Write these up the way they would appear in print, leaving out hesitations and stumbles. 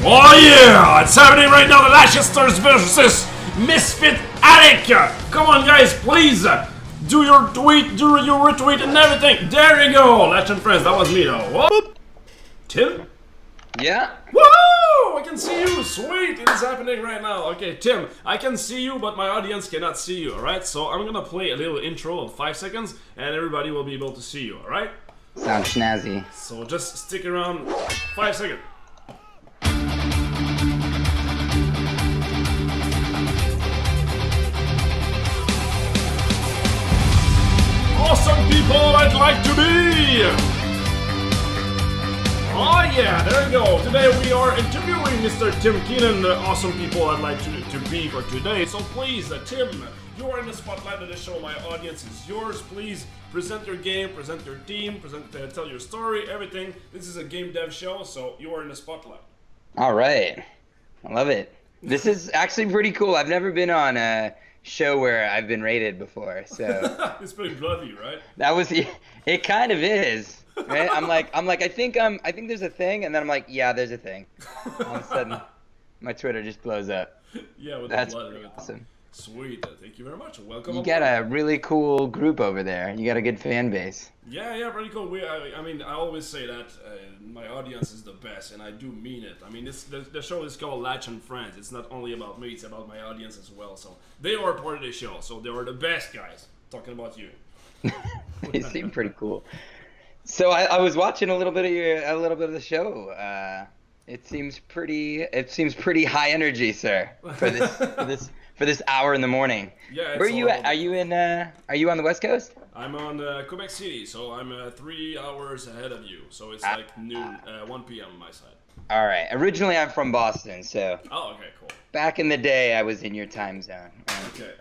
Oh yeah! It's happening right now, the Lachhhisters versus Misfits Attic! Come on guys, please! Do your tweet, do your retweet and everything! There you go! Lachhh and friends, that was me though. Whoop. Tim? Yeah? Woohoo! I can see you! Sweet! It is happening right now. Okay, Tim, I can see you, but my audience cannot see you, alright? So I'm gonna play a little intro of 5 seconds, and everybody will be able to see you, alright? Sounds snazzy. So just stick around 5 seconds. Awesome people I'd like to be! Oh yeah, there we go. Today we are interviewing Mr. Tim Keenan, the awesome people I'd like to be for today. So please, Tim, you are in the spotlight of the show. My audience is yours. Please present your game, present your team, tell your story, everything. This is a game dev show, so you are in the spotlight. All right. I love it. This is actually pretty cool. I've never been on a show where I've been rated before, so it's pretty bloody, right? that was it. Kind of is, right? I'm like I think there's a thing, and then I'm like, yeah, there's a thing. All of a sudden, my Twitter just blows up. Yeah, with That's the blood and everything. awesome. Sweet, thank you very much. Welcome. You got a really cool group over there. You got a good fan base. Yeah, pretty cool. I mean, I always say that my audience is the best, and I do mean it. I mean, the show is called Lachhh and Friends. It's not only about me; it's about my audience as well. So they are part of the show. So they are the best guys. Talking about you. You seem pretty cool. So I was watching a little bit of the show. It seems pretty high energy, sir, for this hour in the morning. Yeah. Where are you at? Are you on the West Coast? I'm on Quebec City, so I'm 3 hours ahead of you. So it's like noon, 1 p.m. on my side. All right. Originally, I'm from Boston, so. Oh, okay, cool. Back in the day, I was in your time zone. Okay.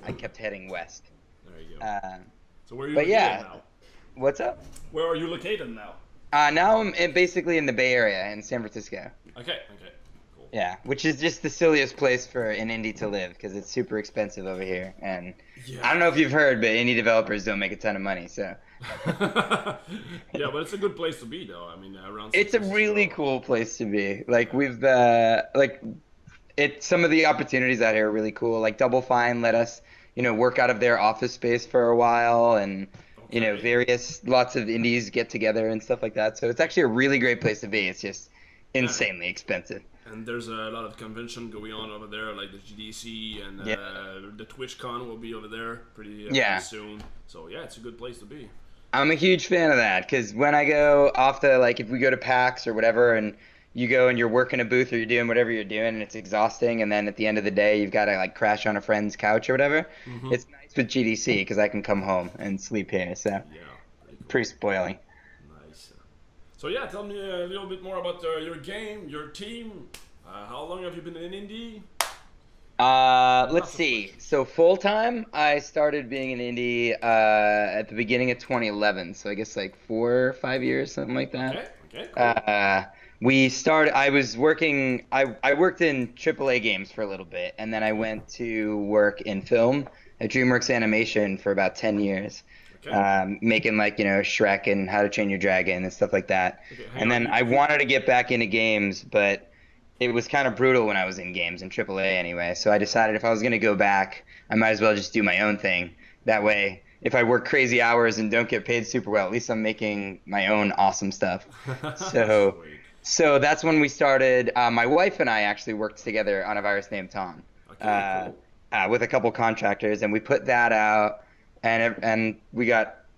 I kept heading west. There you go. So where are you but located yeah, now? What's up? Where are you located now? Now I'm basically in the Bay Area in San Francisco. Okay, cool. Yeah, which is just the silliest place for an indie to live because it's super expensive over here, and I don't know if you've heard, but indie developers don't make a ton of money. So. Yeah, but it's a good place to be, though. I mean, around. It's a really cool place to be. Like some of the opportunities out here are really cool. Like Double Fine let us, work out of their office space for a while, and lots of indies get together and stuff like that. So it's actually a really great place to be. It's just insanely expensive. And there's a lot of convention going on over there, like the GDC and the TwitchCon will be over there pretty soon. So yeah, it's a good place to be. I'm a huge fan of that because when I go off if we go to PAX or whatever, and you go and you're working a booth or you're doing whatever you're doing, and it's exhausting, and then at the end of the day you've got to crash on a friend's couch or whatever. Mm-hmm. It's nice with GDC because I can come home and sleep here. So pretty spoiling. Nice. So yeah, tell me a little bit more about your game, your team. How long have you been in indie? Let's see. So full time, I started being an indie at the beginning of 2011. So I guess 4 or 5 years, something like that. Okay. Cool. I worked in AAA games for a little bit, and then I went to work in film at DreamWorks Animation for about 10 years. Okay. Making Shrek and How to Train Your Dragon and stuff like that. Okay, and then I wanted to get back into games, but it was kind of brutal when I was in games, in AAA anyway. So I decided if I was going to go back, I might as well just do my own thing. That way, if I work crazy hours and don't get paid super well, at least I'm making my own awesome stuff. So that's when we started. My wife and I actually worked together on a virus named Tom, cool. With a couple contractors, and we put that out, and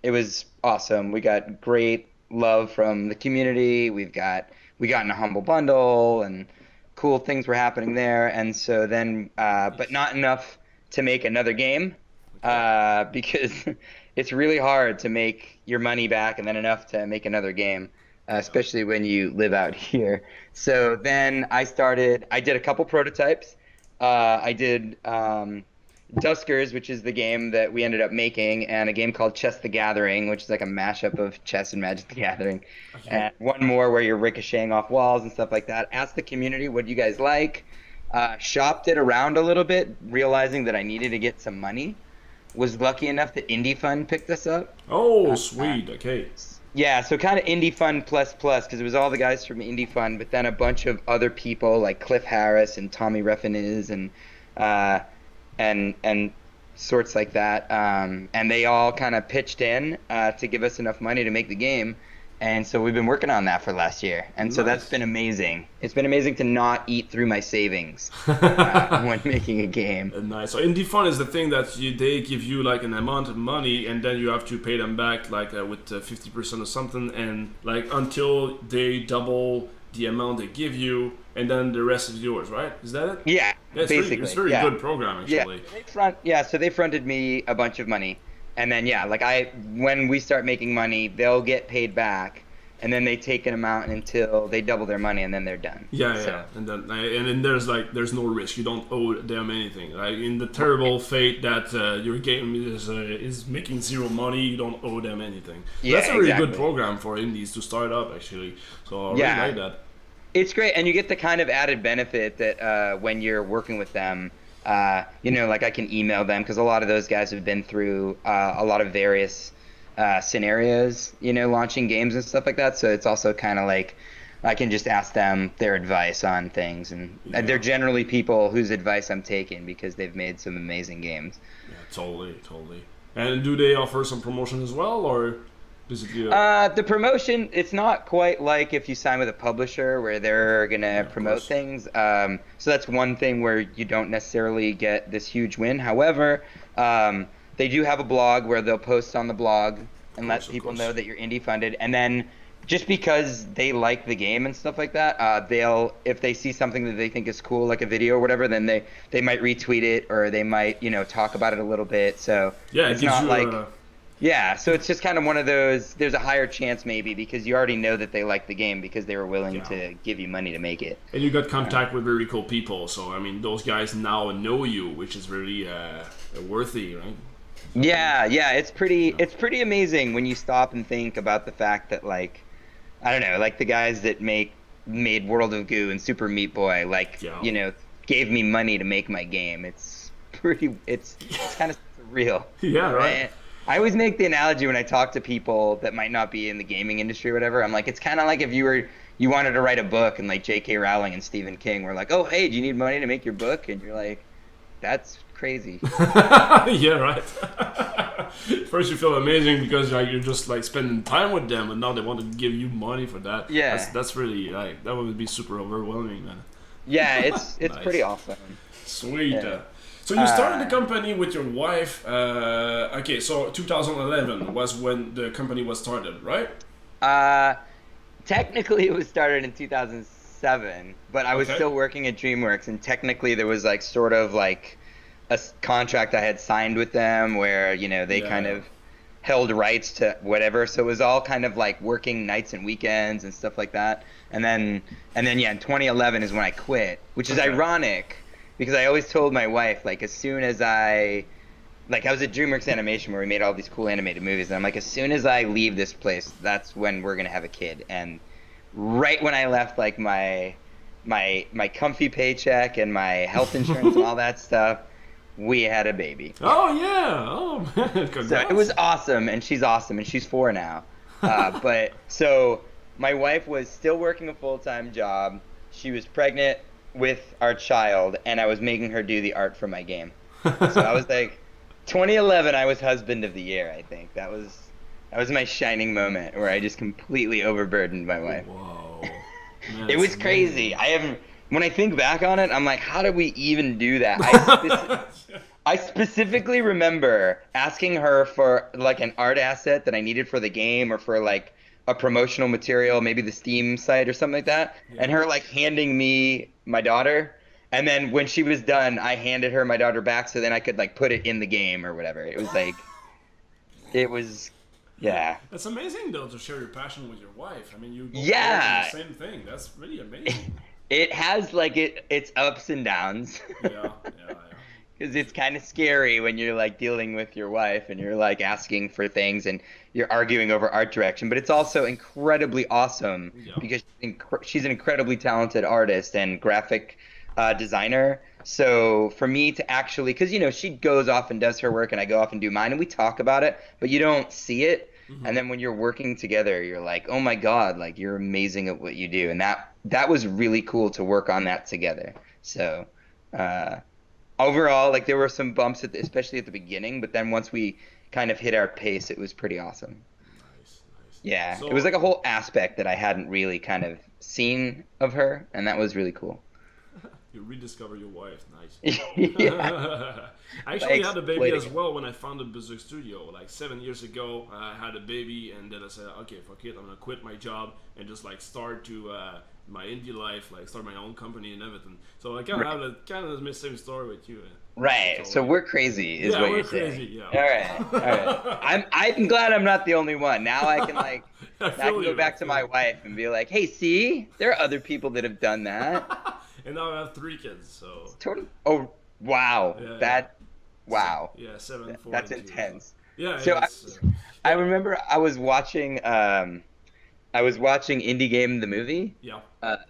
it was awesome. We got great love from the community. We got in a humble bundle, and cool things were happening there. And so then, but not enough to make another game, because it's really hard to make your money back and then enough to make another game. Especially when you live out here. So then I did a couple prototypes. I did Duskers, which is the game that we ended up making, and a game called Chess the Gathering, which is like a mashup of chess and Magic the Gathering. Okay. And one more where you're ricocheting off walls and stuff like that. Asked the community, what do you guys like? Shopped it around a little bit, realizing that I needed to get some money. Was lucky enough that IndieFun picked us up. Oh, sweet. Okay. Yeah, so kind of IndieFun plus because it was all the guys from IndieFun, but then a bunch of other people like Cliff Harris and Tommy Reffinez uh, and sorts like that. And they all kind of pitched in to give us enough money to make the game. And so we've been working on that for last year. And so that's Nice. been amazing. It's been amazing to not eat through my savings when making a game. Nice. So indie fund is the thing that they give you like an amount of money, and then you have to pay them back like with 50% or something, and like until they double the amount they give you, and then the rest is yours, right? Is that it? Yeah, Basically, it's very yeah. good program actually. So they fronted me a bunch of money. And then when we start making money, they'll get paid back, and then they take an amount until they double their money, and then they're done. Yeah. And then there's no risk. You don't owe them anything. Like in the terrible fate that your game is making zero money, you don't owe them anything. Yeah, That's a really exactly. good program for indies to start up actually. So I really Yeah. like that. It's great, and you get the kind of added benefit that when you're working with them, like I can email them because a lot of those guys have been through a lot of various scenarios, launching games and stuff like that. So it's also kind of like I can just ask them their advice on things, and they're generally people whose advice I'm taking because they've made some amazing games. Yeah, totally. And do they offer some promotion as well, or basically? The promotion, it's not quite like if you sign with a publisher where they're gonna promote things. So that's one thing where you don't necessarily get this huge win. However, they do have a blog where they'll post on the blog and let people know that you're indie funded. And then just because they like the game and stuff like that, if they see something that they think is cool, like a video or whatever, then they might retweet it or they might talk about it a little bit. So yeah, it's not like. Yeah, so it's just kind of one of those, there's a higher chance maybe because you already know that they like the game because they were willing to give you money to make it. And you got contact with very cool people, so I mean those guys now know you, which is really worthy, right? Yeah, it's pretty amazing when you stop and think about the fact that like, I don't know, like the guys that made World of Goo and Super Meat Boy, gave me money to make my game. It's kind of surreal. Yeah, right. I always make the analogy when I talk to people that might not be in the gaming industry or whatever. I'm like, it's kind of like if you wanted to write a book and like J.K. Rowling and Stephen King were like, oh, hey, do you need money to make your book? And you're like, that's crazy. Yeah, right. First you feel amazing because you're just like spending time with them, and now they want to give you money for that. Yeah. That's really like that would be super overwhelming, man. Yeah, it's Nice. pretty awesome. Sweet. Yeah. So you started the company with your wife. Okay, so 2011 was when the company was started, right? Technically, it was started in 2007, but I was still working at DreamWorks, and technically there was like sort of like a contract I had signed with them where they kind of held rights to whatever. So it was all kind of like working nights and weekends and stuff like that. And then in 2011 is when I quit, which is ironic. Because I always told my wife, like, as soon as I was at DreamWorks Animation where we made all these cool animated movies, and I'm like, as soon as I leave this place, that's when we're gonna have a kid. And right when I left, like my comfy paycheck and my health insurance and all that stuff, we had a baby. Oh yeah! Oh man! Congrats. So it was awesome, and she's awesome, and she's 4 now. But so my wife was still working a full-time job. She was pregnant with our child, and I was making her do the art for my game. So I was like, 2011, I was husband of the year. I think that was my shining moment where I just completely overburdened my wife. Whoa! It was crazy. When I think back on it, I'm like, how did we even do that? I specifically remember asking her for like an art asset that I needed for the game or for like a promotional material, maybe the Steam site or something like that, and her like handing me my daughter, and then when she was done, I handed her my daughter back so then I could like put it in the game or whatever. It was yeah. That's amazing though to share your passion with your wife. I mean, you both Yeah. do the same thing. That's really amazing. It has like its ups and downs. Yeah. Because it's kind of scary when you're like dealing with your wife and you're like asking for things and you're arguing over art direction. But it's also incredibly awesome because she's an incredibly talented artist and graphic designer. So for me to actually, because she goes off and does her work and I go off and do mine and we talk about it, but you don't see it. And then when you're working together, you're like, oh my God, like you're amazing at what you do. And that was really cool to work on that together. So uh, overall, like there were some bumps especially at the beginning, but then once we kind of hit our pace, it was pretty awesome. Nice, nice. Yeah, it was So like a whole aspect that I hadn't really kind of seen of her, and that was really cool. you rediscover your wife. Nice. Yeah, I by actually had a baby exploiting as it. well when I founded Bizarre Studio, like 7 years ago. I had a baby, and then I said, okay, fuck it, I'm gonna quit my job and just like start to my indie life, like start my own company and everything. So I kind of Right. have the same story with you. Right. So So we're crazy, is yeah, what we're you're saying. crazy. Yeah. All right. All right. I'm glad I'm not the only one. Now I can like I now I feel can go you. I back to feel my you. wife and be like, hey, see, there are other people that have done that. And now I have 3 kids. So Totally. Oh, wow. yeah, yeah. Wow. Yeah, 7, 4, That's and 2. So. intense. Yeah, So yeah, I yeah, remember I was watching Indie Game the movie. yeah.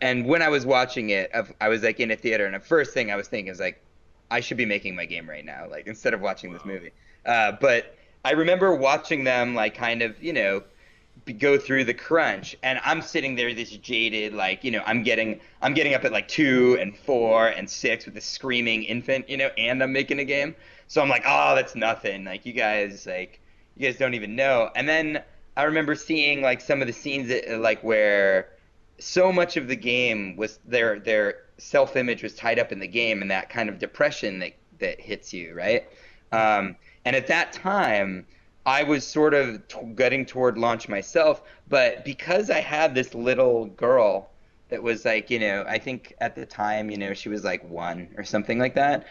And when I was watching it, I was like in a theater, and the first thing I was thinking is like, I should be making my game right now, like instead of watching this Wow. movie. But I remember watching them like kind of, go through the crunch, and I'm sitting there this jaded, like, I'm getting up at like 2 and 4 and 6 with this screaming infant, and I'm making a game. So I'm like, oh, that's nothing. You guys don't even know. And then I remember seeing like some of the scenes that, like where so much of the game was their self-image was tied up in the game, and that kind of depression that hits you, right? And at that time I was sort of getting toward launch myself, but because I had this little girl that was like, I think at the time, she was like 1 or something like that.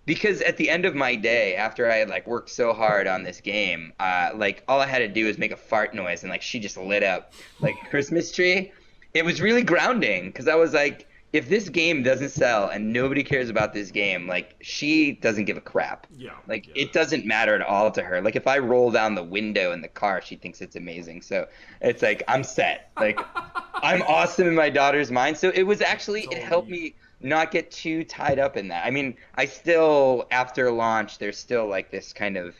Because at the end of my day, after I had like worked so hard on this game, like all I had to do was make a fart noise, and like she just lit up like a Christmas tree. It was really grounding because I was like, if this game doesn't sell and nobody cares about this game, like she doesn't give a crap. Yeah, Like yeah. it doesn't matter at all to her. Like if I roll down the window in the car, she thinks it's amazing. So it's like I'm set. Like I'm awesome in my daughter's mind. So it helped Totally. me not get too tied up in that. I mean, I still, after launch, there's still like this kind of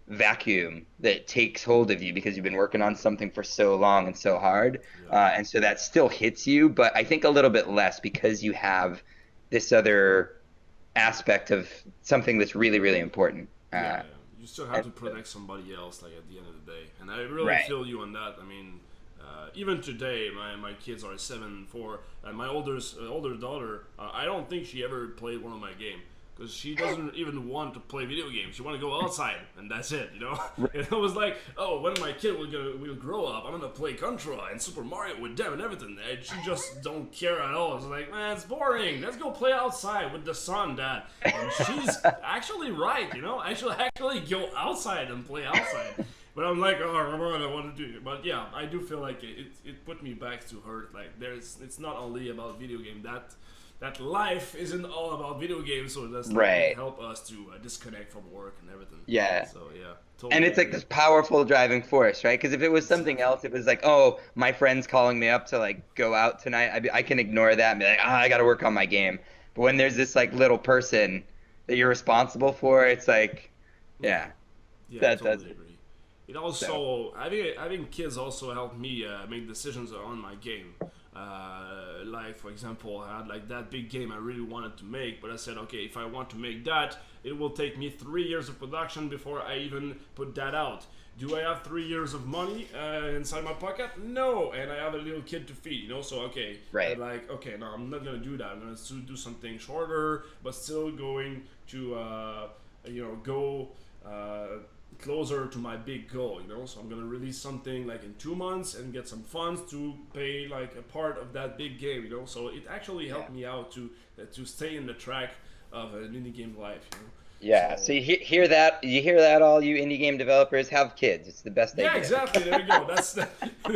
vacuum that takes hold of you because you've been working on something for so long and so hard. Yeah. And so that still hits you, but I think a little bit less because you have this other aspect of something that's really, really important. Yeah, yeah. You still have And, to protect somebody else, like at the end of the day. And I really right. feel you on that. I mean, even today, my kids are 7, 4, and my older daughter. I don't think she ever played one of my game because she doesn't even want to play video games. She want to go outside, and that's it. And I was like, oh, when my kid will grow up, I'm gonna play Contra and Super Mario with them and everything. And she just don't care at all. It's like, man, it's boring. Let's go play outside with the sun, Dad. And she's actually right. Actually go outside and play outside. But I'm like, oh, I want to do it. But yeah, I do feel like it put me back to her. Like it's not only about video game. That life isn't all about video games. So that's like Right. help us to disconnect from work and everything. Yeah. So yeah, totally. And it's like agree. this powerful driving force, right? Because if it was something else, it was like, oh, my friend's calling me up to like go out tonight. I can ignore that and be like, I got to work on my game. But when there's this like little person that you're responsible for, it's like, yeah, Yeah, that totally does it. agree. It also having kids also helped me make decisions on my game. Like for example, I had like that big game I really wanted to make, but I said, okay, if I want to make that, it will take me 3 years of production before I even put that out. Do I have 3 years of money inside my pocket? No, and I have a little kid to feed, So okay, Right. I'm like, okay, no, I'm not gonna do that. I'm gonna do something shorter, but still going to go closer to my big goal. So I'm gonna release something like in 2 months and get some funds to pay like a part of that big game. So it actually helped me out to stay in the track of an indie game life. Yeah. So you hear that? You hear that? All you indie game developers have kids. It's the best Yeah, idea. exactly. There we go.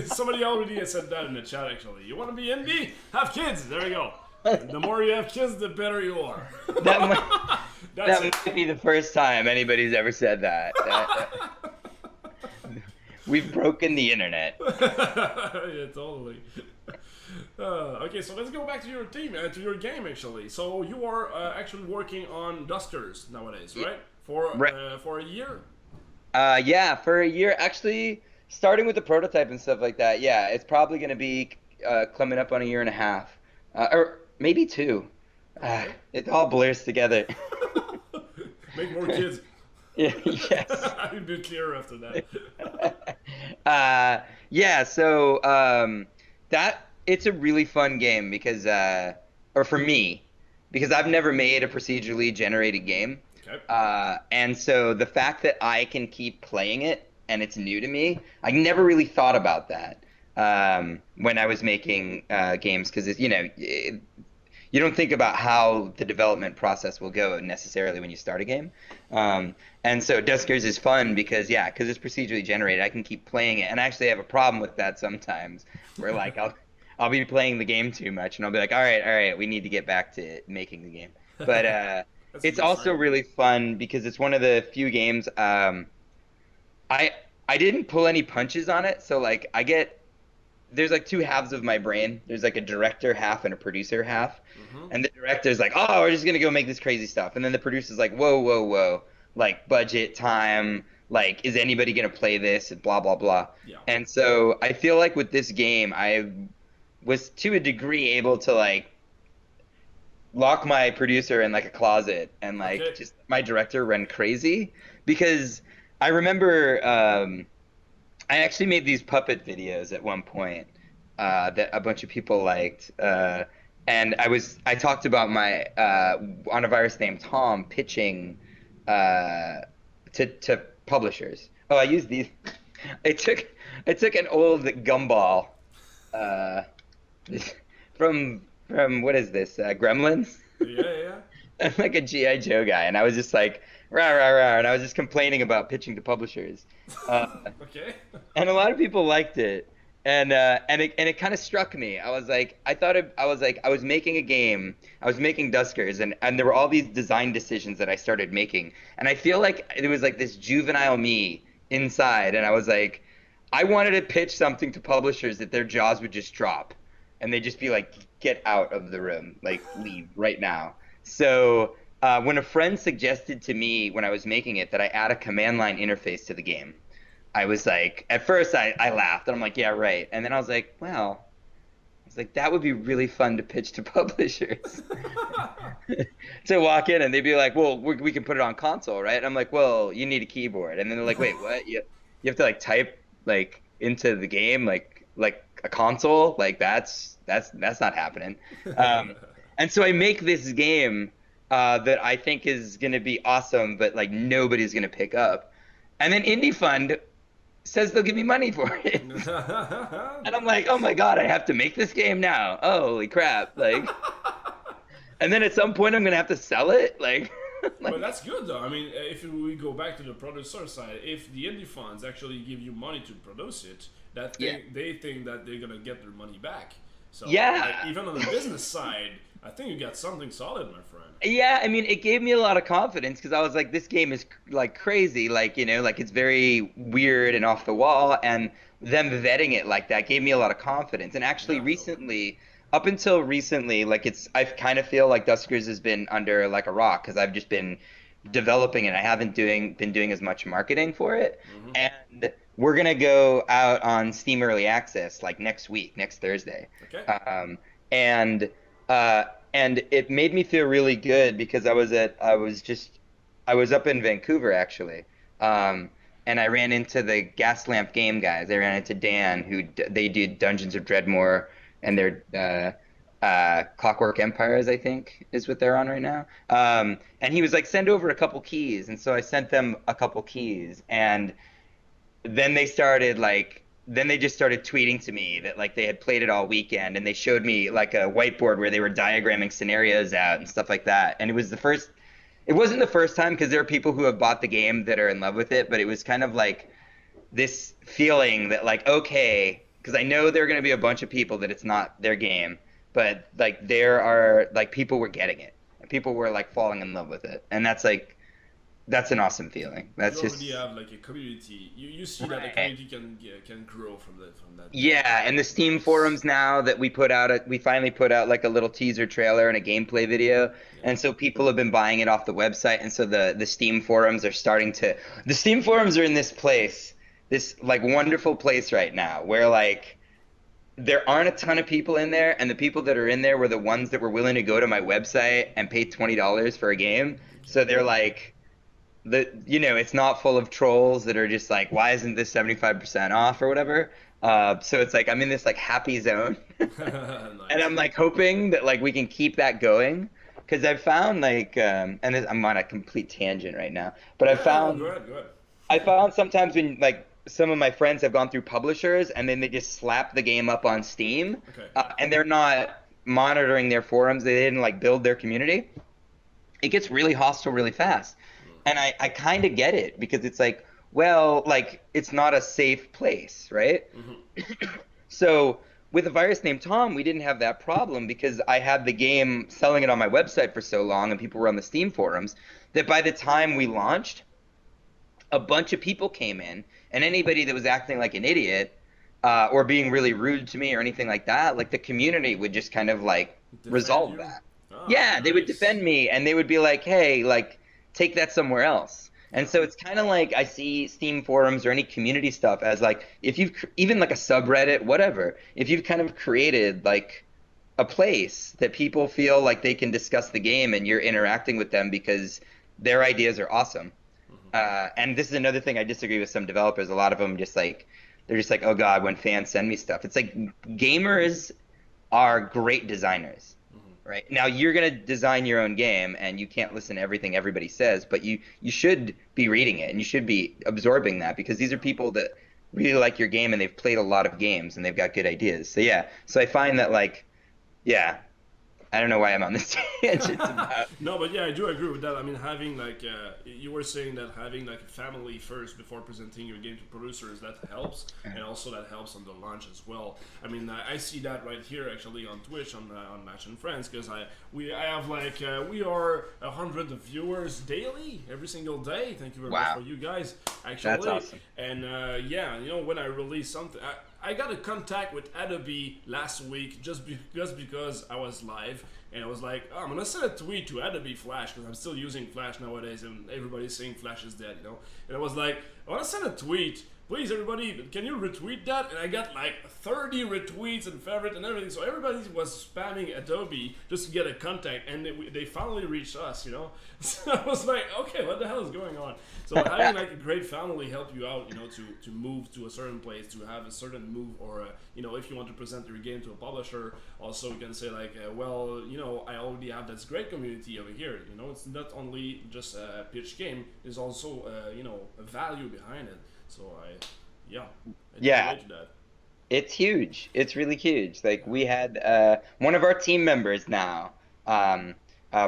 Somebody already said that in the chat. Actually, you want to be indie? Have kids. There we go. The more you have kids, the better you are. That might, That's that it. might be the first time anybody's ever said that. We've broken the internet. Yeah, totally. Okay, so let's go back to your team, to your game actually. So you are actually working on Duskers nowadays, right? For Right. for a year. Yeah, for a year, actually, starting with the prototype and stuff like that. Yeah, it's probably gonna be coming up on a year and a half, or maybe two. Okay. It all blurs together. Make more kids. Yeah, yes. I'd be clear after that. Uh, yeah, so that it's a really fun game because or for me, because I've never made a procedurally generated game. Okay. And so the fact that I can keep playing it and it's new to me, I never really thought about that when I was making games because you don't think about how the development process will go necessarily when you start a game. And so Duskers is fun because because it's procedurally generated, I can keep playing it. And I actually have a problem with that sometimes, where like I'll be playing the game too much, and I'll be like, all right, we need to get back to making the game. But That's a it's good also sign. really fun because it's one of the few games I I didn't pull any punches on it, so like there's like two halves of my brain. There's like a director half and a producer half. Hmm. And the director's like, "Oh, we're just gonna go make this crazy stuff." And then the producer's like, "Whoa, whoa, whoa! Like budget, time. Like, is anybody gonna play this?" And blah blah blah. Yeah. And so I feel like with this game, I was to a degree able to like lock my producer in like a closet and like Okay. just my director run crazy because I remember I actually made these puppet videos at one point that a bunch of people liked, and I talked about my on a virus named Tom pitching uh, to publishers. Oh, I used these. I took I took an old gumball uh, from what is this Gremlins? Yeah, yeah. I'm like a GI Joe guy, and I was just like rah rah rah, and I was just complaining about pitching to publishers. Uh, Okay. and a lot of people liked it and it kind of struck me. I was like I was making a game, I was making Duskers, and there were all these design decisions that I started making, and I feel like it was like this juvenile me inside, and I was like I wanted to pitch something to publishers that their jaws would just drop and they'd just be like, get out of the room, like leave right now. So when a friend suggested to me when I was making it that I add a command line interface to the game, I was like, at first I laughed and I'm like, yeah, right. And then I was like, well, I was like, that would be really fun to pitch to publishers. To walk in and they'd be like, well, we can put it on console, right? And I'm like, well, you need a keyboard. And then they're like, wait, what? You have to like type like into the game like a console? Like that's not happening. Um, and so I make this game that I think is gonna be awesome, but like nobody's gonna pick up. And then IndieFun says they'll give me money for it. And I'm like, oh my God, I have to make this game now. Holy crap. Like, and then at some point I'm gonna have to sell it. Like, But like that's good though. I mean, if we go back to the producer side, if the indie funds actually give you money to produce it, yeah. they think that they're gonna get their money back. So like, Yeah. even on the business side, I think you got something solid, my friend. Yeah, I mean, it gave me a lot of confidence because I was like, this game is like crazy, like, like it's very weird and off the wall. And them vetting it like that gave me a lot of confidence. And actually, Yeah, totally. up until recently, like I kind of feel like Duskers has been under like a rock because I've just been developing it. I haven't been doing as much marketing for it. Hmm. And we're gonna go out on Steam Early Access like next week, next Thursday. Okay. Um, and uh, and it made me feel really good because I was up in Vancouver actually, and I ran into the Gas Lamp Game guys. I ran into Dan, they did Dungeons of Dreadmore, and their Clockwork Empires, I think, is what they're on right now. And he was like, send over a couple keys, and so I sent them a couple keys, and then they just started tweeting to me that like they had played it all weekend and they showed me like a whiteboard where they were diagramming scenarios out and stuff like that. And it wasn't the first time because there are people who have bought the game that are in love with it, but it was kind of like this feeling that like okay, because I know there are going to be a bunch of people that it's not their game, but like there are like people were getting it and people were like falling in love with it. And that's an awesome feeling. You That's already just have like a community. You see that the right. community can grow from that. Yeah, and the Steam Nice. forums now that we finally put out like a little teaser trailer and a gameplay video, Yeah. and so people have been buying it off the website, and so the Steam forums are starting to the Steam forums are in this place, this like wonderful place right now where like there aren't a ton of people in there, and the people that are in there were the ones that were willing to go to my website and pay $20 for a game. Okay. So they're like it's not full of trolls that are just like, why isn't this 75% off or whatever? So it's like I'm in this like happy zone, and Nice. I'm like hoping that like we can keep that going because I've found like I'm on a complete tangent right now, but Yeah, no, go ahead, go ahead. I found sometimes when like some of my friends have gone through publishers and then they just slap the game up on Steam, Okay. and they're not monitoring their forums, they didn't like build their community. It gets really hostile really fast. And I kind of get it because it's like, well, like it's not a safe place, right? Mm-hmm. So with a virus named Tom, we didn't have that problem because I had the game selling it on my website for so long and people were on the Steam forums that by the time we launched, a bunch of people came in, and anybody that was acting like an idiot or being really rude to me or anything like that, like the community would just kind of like Defend resolve you. that. Ah, Yeah, they would nice. defend me and they would be like, hey, like, take that somewhere else. And Yeah. so it's kind of like I see Steam forums or any community stuff as like, if you've even like a subreddit, whatever, if you've kind of created like a place that people feel like they can discuss the game and you're interacting with them because their ideas are awesome. Mm-hmm. And this is another thing I disagree with some developers. A lot of them just like, they're just like, oh God, when fans send me stuff. It's like gamers are great designers, Mm-hmm. right? Now you're gonna design your own game and you can't listen to everything everybody says, but you should be reading it and you should be absorbing that because these are Yeah. people that really like your game and they've played a lot of games and they've got good ideas. So yeah, so I find that like yeah, I don't know why I'm on this tangent about No, but yeah, I do agree with that. I mean, having like you were saying that having like a family first before presenting your game to producers that helps, and also that helps on the launch as well. I mean, I see that right here actually on Twitch on Match and Friends because I have like we are 100 viewers daily every single day. Thank you very much for wow, you guys that's actually, awesome. and yeah, when I release something. I got a contact with Adobe last week just because I was live and I was like, oh, I'm gonna send a tweet to Adobe Flash because I'm still using Flash nowadays and everybody's saying Flash is dead. And I was like, I want to send a tweet. Please, everybody, can you retweet that? And I got like 30 retweets and favorite and everything. So everybody was spamming Adobe just to get a contact, and they finally reached us. So I was like, okay, what the hell is going on? So having like a great family help you out, to move to a certain place, to have a certain move, or if you want to present your game to a publisher, also you can say like, well, I already have this great community over here. It's not only just a pitch game. There's also a value behind it. So yeah, I do Yeah, relate to that. it's huge. It's really huge. Like we had one of our team members now,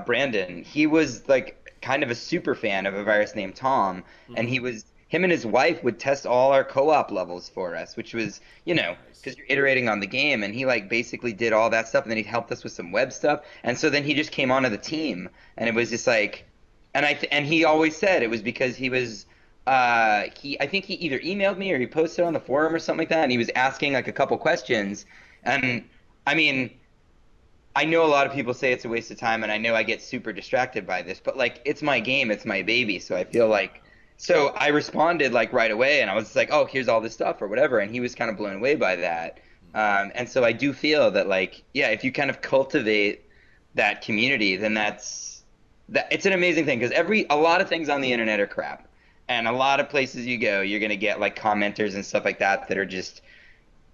Brandon. He was like kind of a super fan of a virus named Tom, and Mm-hmm. him and his wife would test all our co-op levels for us, which was, Nice. because you're iterating on the game, and he like basically did all that stuff, and then he helped us with some web stuff, and so then he just came onto the team, and it was just like, and he always said it was because he was I think he either emailed me or he posted on the forum or something like that, and he was asking like a couple questions. And I mean, I know a lot of people say it's a waste of time, and I know I get super distracted by this, but like it's my game, it's my baby, so I feel Yeah. like so I responded like right away, and I was just like, oh, here's all this stuff or whatever, and he was kind of blown away by that. And so I do feel that like yeah, if you kind of cultivate that community, then that it's an amazing thing because a lot of things on the internet are crap, and a lot of places you go, you're gonna get like commenters and stuff like that that are just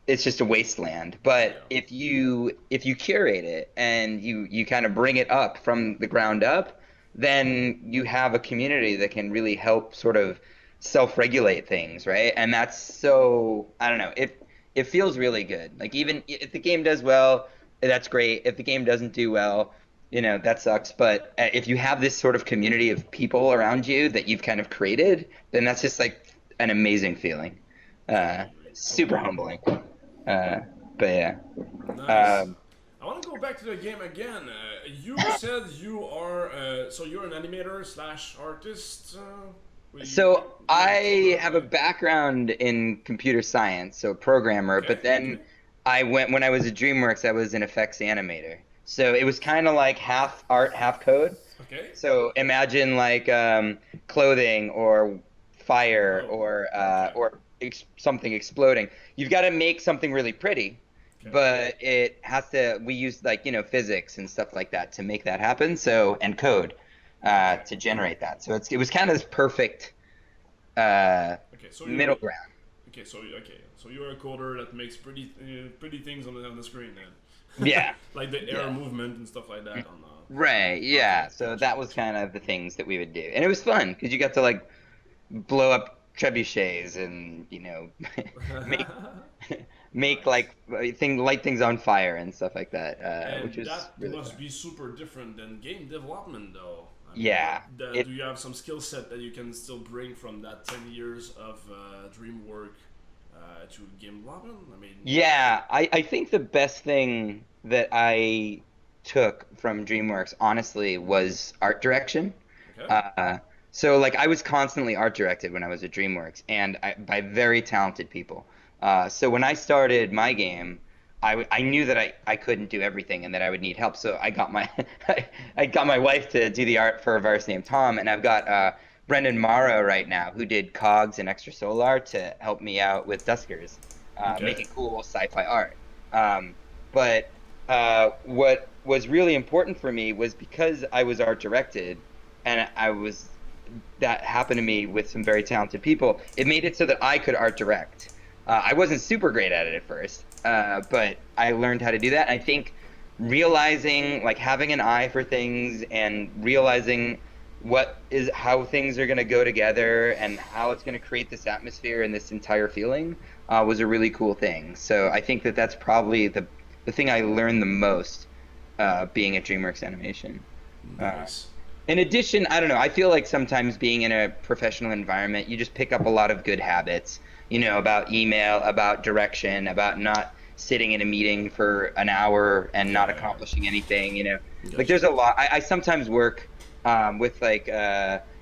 it's just a wasteland. But Yeah. if you curate it and you kind of bring it up from the ground up, then you have a community that can really help sort of self-regulate things, right? And that's so I don't know, it feels really good. Like even if the game does well, that's great. If the game doesn't do well, that sucks. But if you have this sort of community of people around you that you've kind of created, then that's just like an amazing feeling. Totally agree. Super Totally agree. humbling. Uh, but yeah. Nice. Um, I want to go back to the game again. You said you are so you're an animator slash artist. So I have a background in computer science, so programmer, but then I went when I was at DreamWorks, I was an effects animator. So it was kind of like half art, half code. Okay. So imagine like clothing or fire or something exploding. You've got to make something really pretty, but it has to. We use like physics and stuff like that to make that happen. So and code to generate that. So it was kind of this perfect middle ground. So you're a coder that makes pretty things on the screen then. Yeah. Like the air movement and stuff like that. Right. Yeah. So that was kind of the things that we would do, and it was fun because you got to like blow up trebuchets and make like light things on fire and stuff like that. Which is that really must fun. be super different than game development, though. Yeah. Do you have some skill set that you can still bring from that 10 years of dream work to game development? I mean. Yeah, I think the best thing that I took from DreamWorks, honestly, was art direction. Okay. So like I was constantly art directed when I was at DreamWorks, and by very talented people. So when I started my game, I knew that I couldn't do everything and that I would need help. So I got my I got my wife to do the art for a virus named Tom, and I've got Brendan Morrow right now who did Cogs and Extrasolar to help me out with Duskers, making cool sci-fi art. But what was really important for me was because I was art directed, and that happened to me with some very talented people. It made it so that I could art direct. I wasn't super great at it at first, but I learned how to do that. I think realizing, like having an eye for things and realizing how things are going to go together and how it's going to create this atmosphere and this entire feeling was a really cool thing. So I think that's probably the thing I learned the most being at DreamWorks Animation. Nice. In addition, I don't know, I feel like sometimes being in a professional environment, you just pick up a lot of good habits, about email, about direction, about not sitting in a meeting for an hour and not accomplishing anything, Like there's a lot. I sometimes work with like,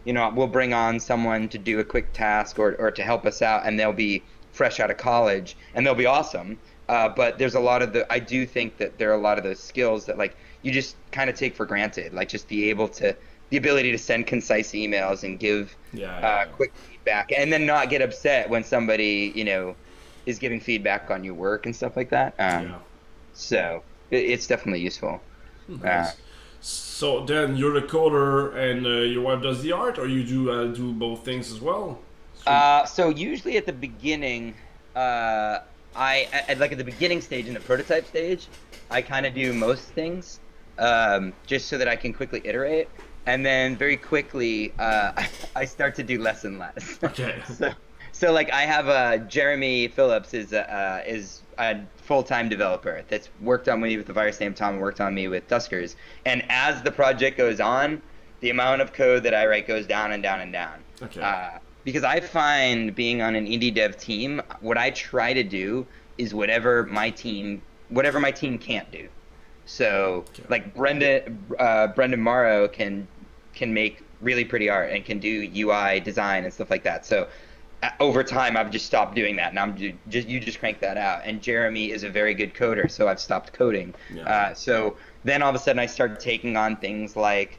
we'll bring on someone to do a quick task or to help us out, and they'll be fresh out of college and they'll be awesome. But there's a lot of I do think that there are a lot of those skills that like you just kind of take for granted, like just the ability to send concise emails and give quick feedback, and then not get upset when somebody, is giving feedback on your work and stuff like that. So it's definitely useful. Nice. So then you're the coder and your wife does the art, or you do both things as well? So usually at the beginning, at the beginning stage, in the prototype stage, I kind of do most things, just so that I can quickly iterate. And then very quickly, I start to do less and less. Okay. So like I have Jeremy Phillips is a full-time developer that's worked on me with the virus named Tom and worked on me with Duskers. And as the project goes on, the amount of code that I write goes down and down and down. Okay. Because I find being on an indie dev team, what I try to do is whatever my team can't do. So like Brendan Morrow can make really pretty art and can do UI design and stuff like that. So over time, I've just stopped doing that, and you just crank that out. And Jeremy is a very good coder, so I've stopped coding. Yeah. So then all of a sudden, I started taking on things like,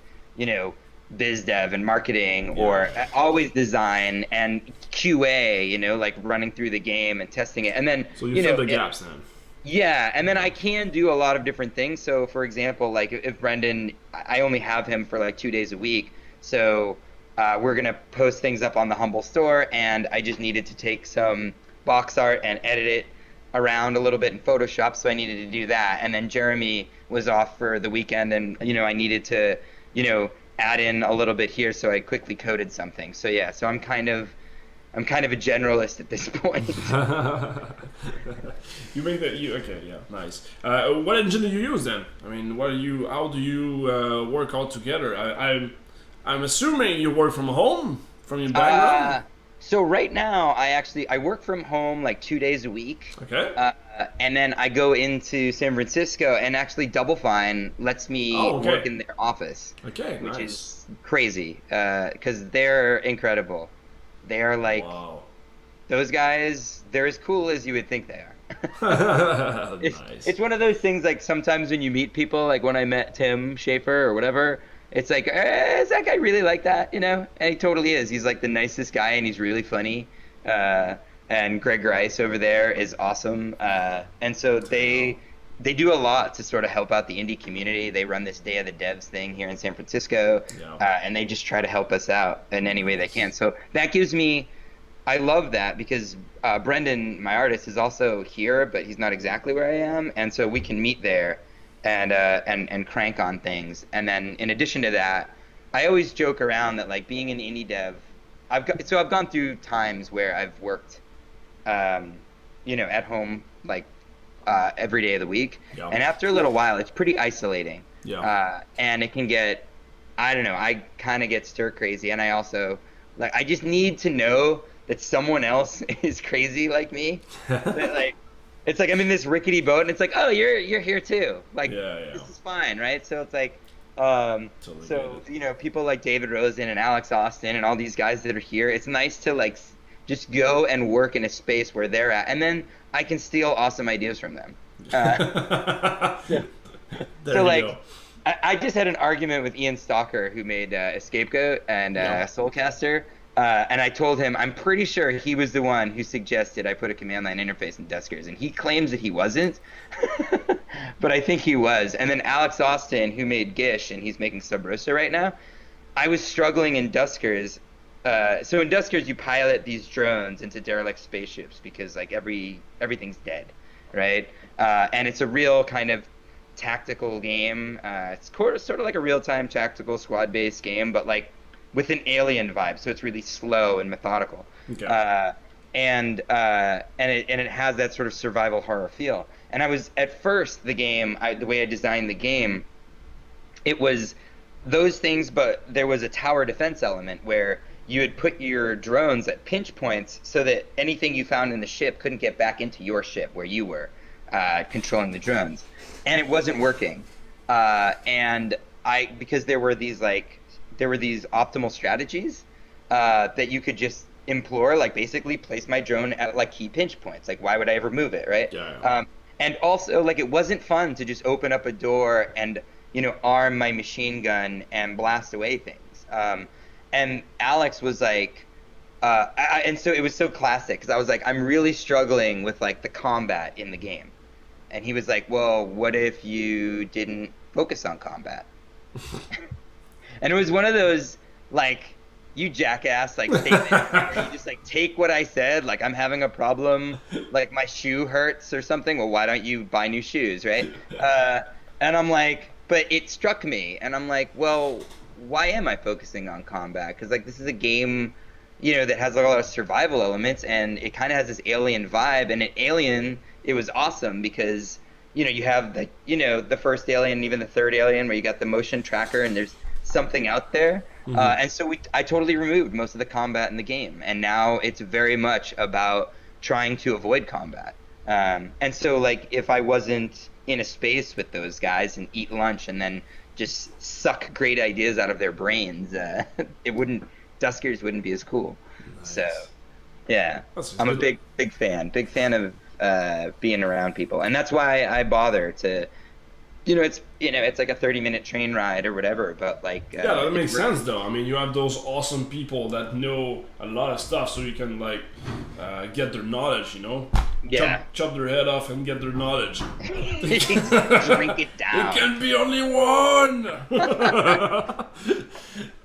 biz dev and marketing, or always design and QA, like running through the game and testing it. And then so you fill the gaps then. Yeah, and then I can do a lot of different things. So, for example, like if Brendan, I only have him for like 2 days a week. So we're going to post things up on the Humble store, and I just needed to take some box art and edit it around a little bit in Photoshop, so I needed to do that. And then Jeremy was off for the weekend, and, I needed to, add in a little bit here, so I quickly coded something. So, yeah, so I'm kind of a generalist at this point. You make that nice. What engine do you use then? I mean, how do you work all together? I'm assuming you work from home, from your background. So right now, I work from home like 2 days a week, Okay. and then I go into San Francisco, and actually Double Fine lets me Oh, work okay. in their office, Okay, which nice. is crazy, because they're incredible. They are like Wow. those guys. They're as cool as you would think they are. It's Nice. one of those things like sometimes when you meet people, like when I met Tim Schafer or whatever, it's like, is that guy really like that? You know? And he totally is. He's like the nicest guy and he's really funny. Uh, and Greg Rice over there is awesome. And so Wow. they do a lot to sort of help out the indie community. They run this Day of the Devs thing here in San Francisco, Yeah. and they just try to help us out in any way they Nice. can. So that gives me I love that because Brendan, my artist, is also here, but he's not exactly where I am, and so we can meet there and crank on things. And then in addition to that, I always joke around that like being an indie dev, I've gone through times where I've worked, um, at home like every day of the week, Yeah. and after a little while, it's pretty isolating, Yeah. and it can get I don't know. I kind of get stir crazy, and I also like I just need to know that someone else is crazy like me. That like it's like I'm in this rickety boat, and it's like, oh, you're here too. Like Yeah, yeah. this is fine, right? So it's like, Totally get so it. people like David Rosen and Alex Austin and all these guys that are here. It's nice to like just go and work in a space where they're at, and then I can steal awesome ideas from them. Yeah. There So you like, go. I just had an argument with Ian Stalker, who made Scapegoat and Yeah. Soulcaster, and I told him I'm pretty sure he was the one who suggested I put a command line interface in Duskers, and he claims that he wasn't, but I think he was. And then Alex Austin, who made Gish, and he's making Sub Rosa right now. I was struggling in Duskers. So in Duskers, you pilot these drones into derelict spaceships because like everything's dead, right? And it's a real kind of tactical game. It's sort of like a real-time tactical squad-based game, but like with an alien vibe. So it's really slow and methodical, Okay. and it has that sort of survival horror feel. And I was at first the way I designed the game, it was those things, but there was a tower defense element where you would put your drones at pinch points so that anything you found in the ship couldn't get back into your ship where you were controlling the drones, and it wasn't working. And because there were these optimal strategies that you could just implore, like basically place my drone at like key pinch points. Like why would I ever move it, right? Yeah, yeah. And also like it wasn't fun to just open up a door and arm my machine gun and blast away things. And Alex was like, and so it was so classic because I was like, I'm really struggling with like the combat in the game, and he was like, well, what if you didn't focus on combat? And it was one of those like, you jackass, like statements where you just like take what I said, like I'm having a problem, like my shoe hurts or something. Well, why don't you buy new shoes, right? And I'm like, but it struck me, and I'm like, well, why am I focusing on combat? Because like this is a game, that has a lot of survival elements, and it kind of has this alien vibe. And it was awesome because you have the first alien, even the third alien, where you got the motion tracker, and there's something out there. And so I totally removed most of the combat in the game, and now it's very much about trying to avoid combat. And so like if I wasn't in a space with those guys and eat lunch and then just suck great ideas out of their brains, Duskers wouldn't be as cool. Nice. So yeah, That's I'm a good. big fan of being around people, and that's why I bother to it's like a 30-minute train ride or whatever, but like Yeah, that makes sense though. I mean, you have those awesome people that know a lot of stuff, so you can like get their knowledge, Yeah. chop their head off and get their knowledge. Drink it down. It can be only one.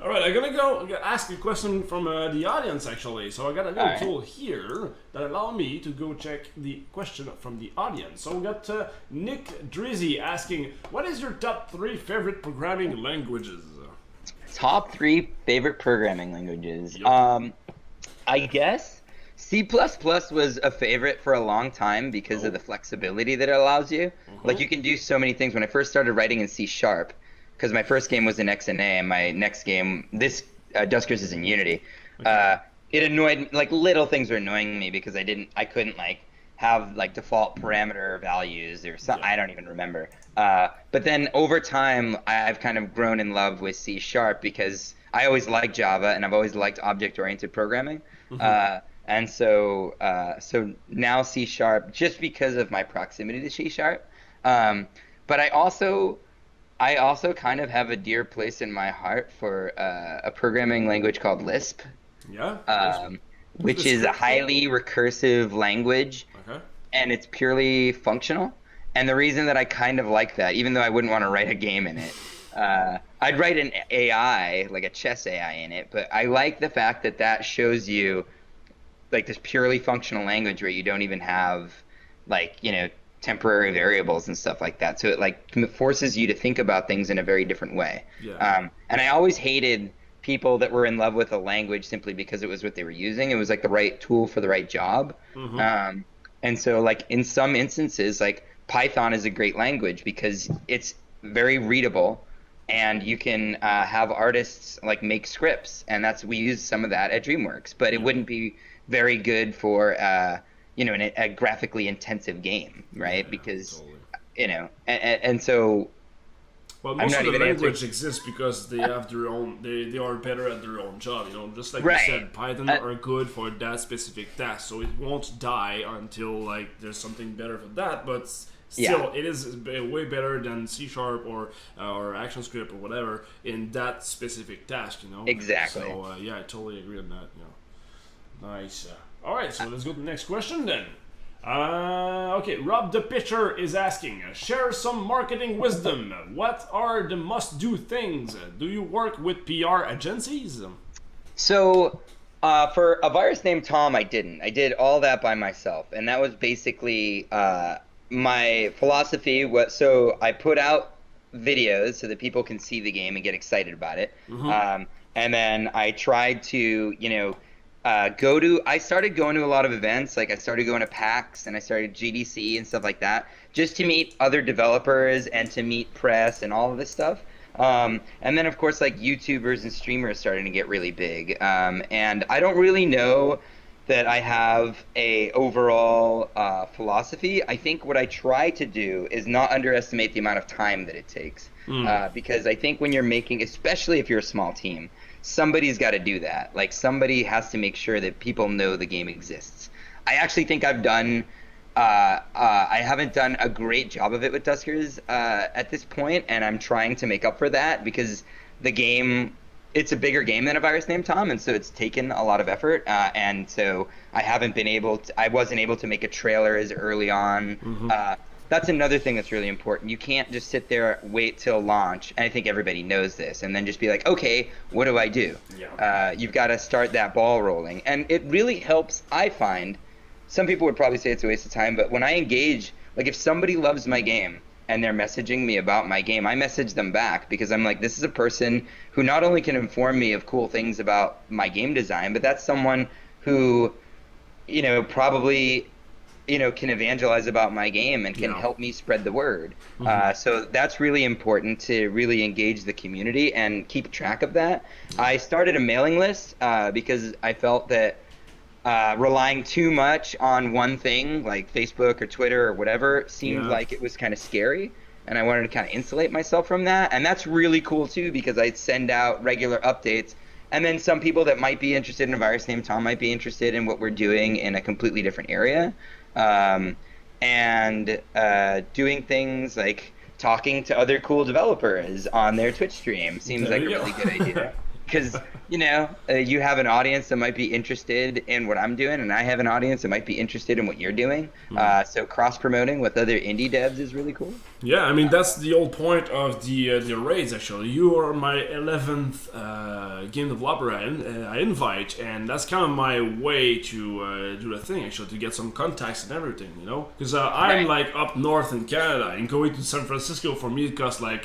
All right, I'm gonna ask a question from the audience actually. So I got a little All right. tool here that allow me to go check the question from the audience. So we got Nick Drizzy asking, "What is your top 3 favorite programming languages?" Top 3 favorite programming languages. Yup. I guess C++ was a favorite for a long time because of the flexibility that it allows you. Like you can do so many things. When I first started writing in C#, because my first game was in XNA, and my next game, Duskers, is in Unity. it annoyed, like little things were annoying me because I couldn't like have like default parameter values or something. Yeah. I don't even remember. But then over time, I've kind of grown in love with C sharp because I always liked Java and I've always liked object-oriented programming. And so now C sharp, just because of my proximity to C sharp. But I also kind of have a dear place in my heart for a programming language called Lisp, Yeah. which the is a script code? highly recursive language, Okay. and it's purely functional. And the reason that I kind of like that, even though I wouldn't want to write a game in it, I'd write an AI, like a chess AI in it, but I like the fact that that shows you like this purely functional language where you don't even have like, temporary variables and stuff like that. So it like forces you to think about things in a very different way. Yeah. And I always hated people that were in love with a language simply because it was what they were using. It was like the right tool for the right job. And so like in some instances, like Python is a great language because it's very readable and you can have artists like make scripts, and we use some of that at DreamWorks, but it wouldn't be very good for a graphically intensive game, right? Yeah, Because totally. and so Well, I'm most not of the even answering. language exists because they have their own. They are better at their own job. Just like you Right. said, Python are good for that specific task, so it won't die until like there's something better for that. But still, it is way better than C sharp or ActionScript or whatever in that specific task. Exactly. So yeah, I totally agree on that. Nice. All right, so let's go to the next question then. Okay, Rob the Pitcher is asking, share some marketing wisdom. What are the must-do things? Do you work with PR agencies? So, for a virus named Tom, I didn't. I did all that by myself, and that was basically my philosophy. So I put out videos so that people can see the game and get excited about it, and then I tried to, I started going to a lot of events. Like I started going to PAX and I started GDC and stuff like that, just to meet other developers and to meet press and all of this stuff. And then of course like YouTubers and streamers starting to get really big. And I don't really know that I have a overall philosophy. I think what I try to do is not underestimate the amount of time that it takes. Because I think when you're making, especially if you're a small team, somebody's got to do that. Like somebody has to make sure that people know the game exists. I actually think I haven't done a great job of it with Duskers at this point, and I'm trying to make up for that because the game, it's a bigger game than A Virus Named Tom, and so it's taken a lot of effort, and so I wasn't able to make a trailer as early on. That's another thing that's really important. You can't just sit there, wait till launch, and I think everybody knows this, and then just be like, okay, what do I do? You've got to start that ball rolling. And it really helps, I find. Some people would probably say it's a waste of time, but when I engage, like if somebody loves my game and they're messaging me about my game, I message them back because I'm like, this is a person who not only can inform me of cool things about my game design, but that's someone who, probably can evangelize about my game and can help me spread the word. So that's really important to really engage the community and keep track of that. I started a mailing list because I felt that relying too much on one thing like Facebook or Twitter or whatever seemed like it was kind of scary. And I wanted to kind of insulate myself from that. And that's really cool too because I send out regular updates. And then some people that might be interested in A Virus Named Tom might be interested in what we're doing in a completely different area. And doing things like talking to other cool developers on their Twitch stream seems like a really good idea. Because, you have an audience that might be interested in what I'm doing, and I have an audience that might be interested in what you're doing. So cross-promoting with other indie devs is really cool. Yeah, I mean, that's the whole point of the raids, actually. You are my 11th game developer I invite, and that's kind of my way to do the thing, actually, to get some contacts and everything, Because I'm, like, up north in Canada, and going to San Francisco for me it costs, like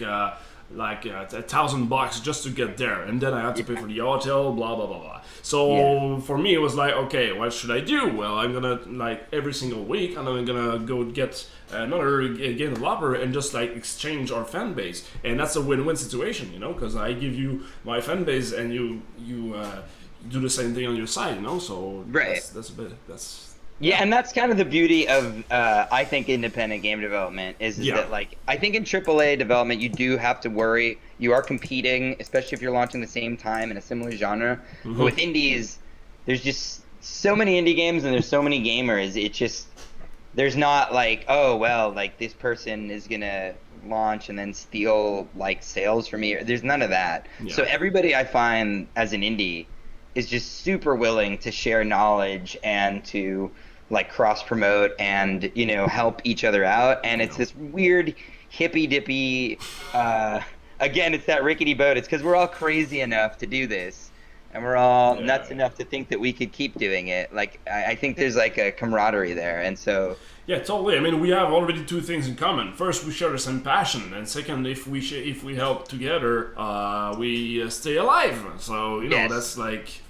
$1,000 just to get there, and then I have to pay for the hotel, blah blah blah blah. So for me, it was like, okay, what should I do? Well, I'm gonna every single week, and I'm gonna go get another game developer and just exchange our fan base, and that's a win-win situation, because I give you my fan base, and do the same thing on your side, you know. So Right. that's a bit that's. Yeah, and that's kind of the beauty of I think independent game development is Yeah. that like I think in AAA development you do have to worry. You are competing, especially if you're launching the same time in a similar genre. But with indies, there's just so many indie games and there's so many gamers. It just there's not like, oh well, like this person is gonna launch and then steal like sales from me. There's none of that. Yeah. So everybody I find as an indie is just super willing to share knowledge and to like cross promote and help each other out. And it's this weird hippy dippy again, it's that rickety boat. It's because we're all crazy enough to do this and we're all nuts enough to think that we could keep doing it. Like I think there's like a camaraderie there. And so yeah, totally. I mean, we have already two things in common. First, we share the same passion, and second, if we help together, we stay alive. So that's like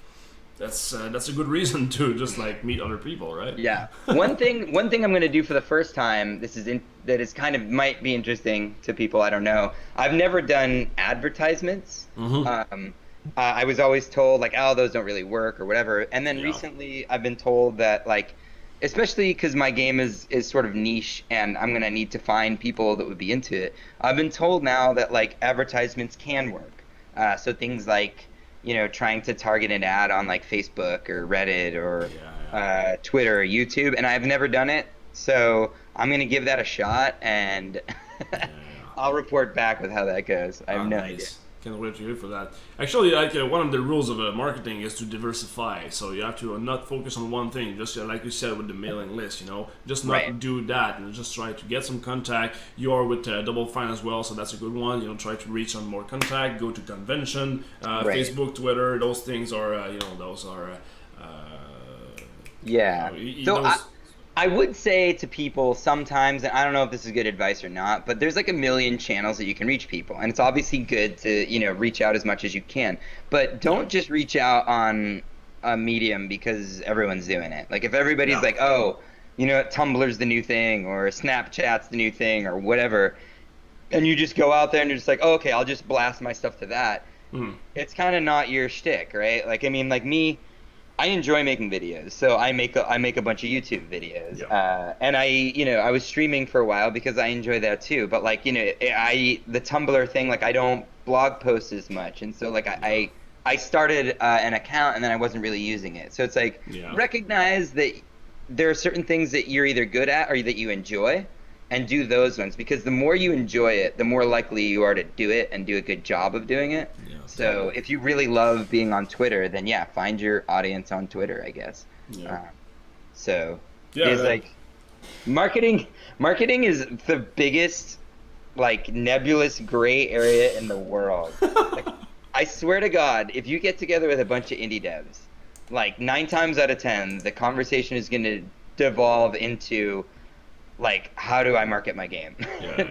that's a good reason to just like meet other people, right? Yeah. One thing I'm going to do for the first time, that is kind of might be interesting to people. I don't know. I've never done advertisements. I was always told like, oh, those don't really work or whatever. And then recently, I've been told that like, especially because my game is sort of niche and I'm going to need to find people that would be into it. I've been told now that like advertisements can work. So things like, trying to target an ad on like Facebook or Reddit or Twitter or YouTube. And I've never done it. So I'm going to give that a shot and I'll report back with how that goes. I have no idea. Can't wait to hear for that. Actually, like one of the rules of marketing is to diversify. So you have to not focus on one thing. Just like you said with the mailing list, just not do that. And just try to get some contact. You are with Double Fine as well, so that's a good one. Try to reach some more contact. Go to convention, Facebook, Twitter. Those things are, those are. I would say to people sometimes, and I don't know if this is good advice or not, but there's like a million channels that you can reach people. And it's obviously good to, reach out as much as you can. But don't just reach out on a medium because everyone's doing it. Like if everybody's like, oh, Tumblr's the new thing or Snapchat's the new thing or whatever, and you just go out there and you're just like, oh, okay, I'll just blast my stuff to that. It's kind of not your shtick, right? Like, I mean, like me, I enjoy making videos, so I make a bunch of YouTube videos, and I was streaming for a while because I enjoy that too. But like the Tumblr thing, like I don't blog post as much, and so like I started an account and then I wasn't really using it. So it's like recognize that there are certain things that you're either good at or that you enjoy, and do those ones because the more you enjoy it, the more likely you are to do it and do a good job of doing it. So if you really love being on Twitter, then find your audience on Twitter, I guess. Like marketing is the biggest like nebulous gray area in the world. Like, I swear to God, if you get together with a bunch of indie devs, like 9 times out of 10, the conversation is going to devolve into like, how do I market my game?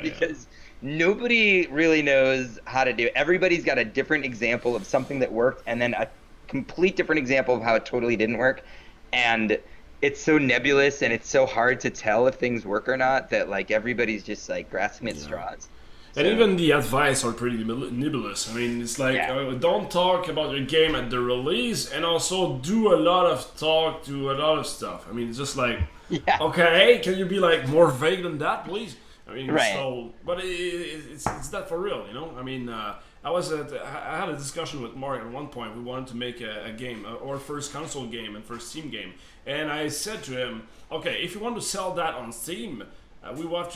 Because nobody really knows how to do it. Everybody's got a different example of something that worked and then a complete different example of how it totally didn't work. And it's so nebulous and it's so hard to tell if things work or not that like everybody's just like grasping at straws. And even the advice are pretty nebulous. I mean, it's like, don't talk about your game at the release and also do a lot of talk to a lot of stuff. I mean, it's just like, okay, can you be like more vague than that, please? I mean, so, but it's that for real, I mean, I had a discussion with Mark at one point. We wanted to make a game, our first console game and first Steam game. And I said to him, okay, if you want to sell that on Steam, if we want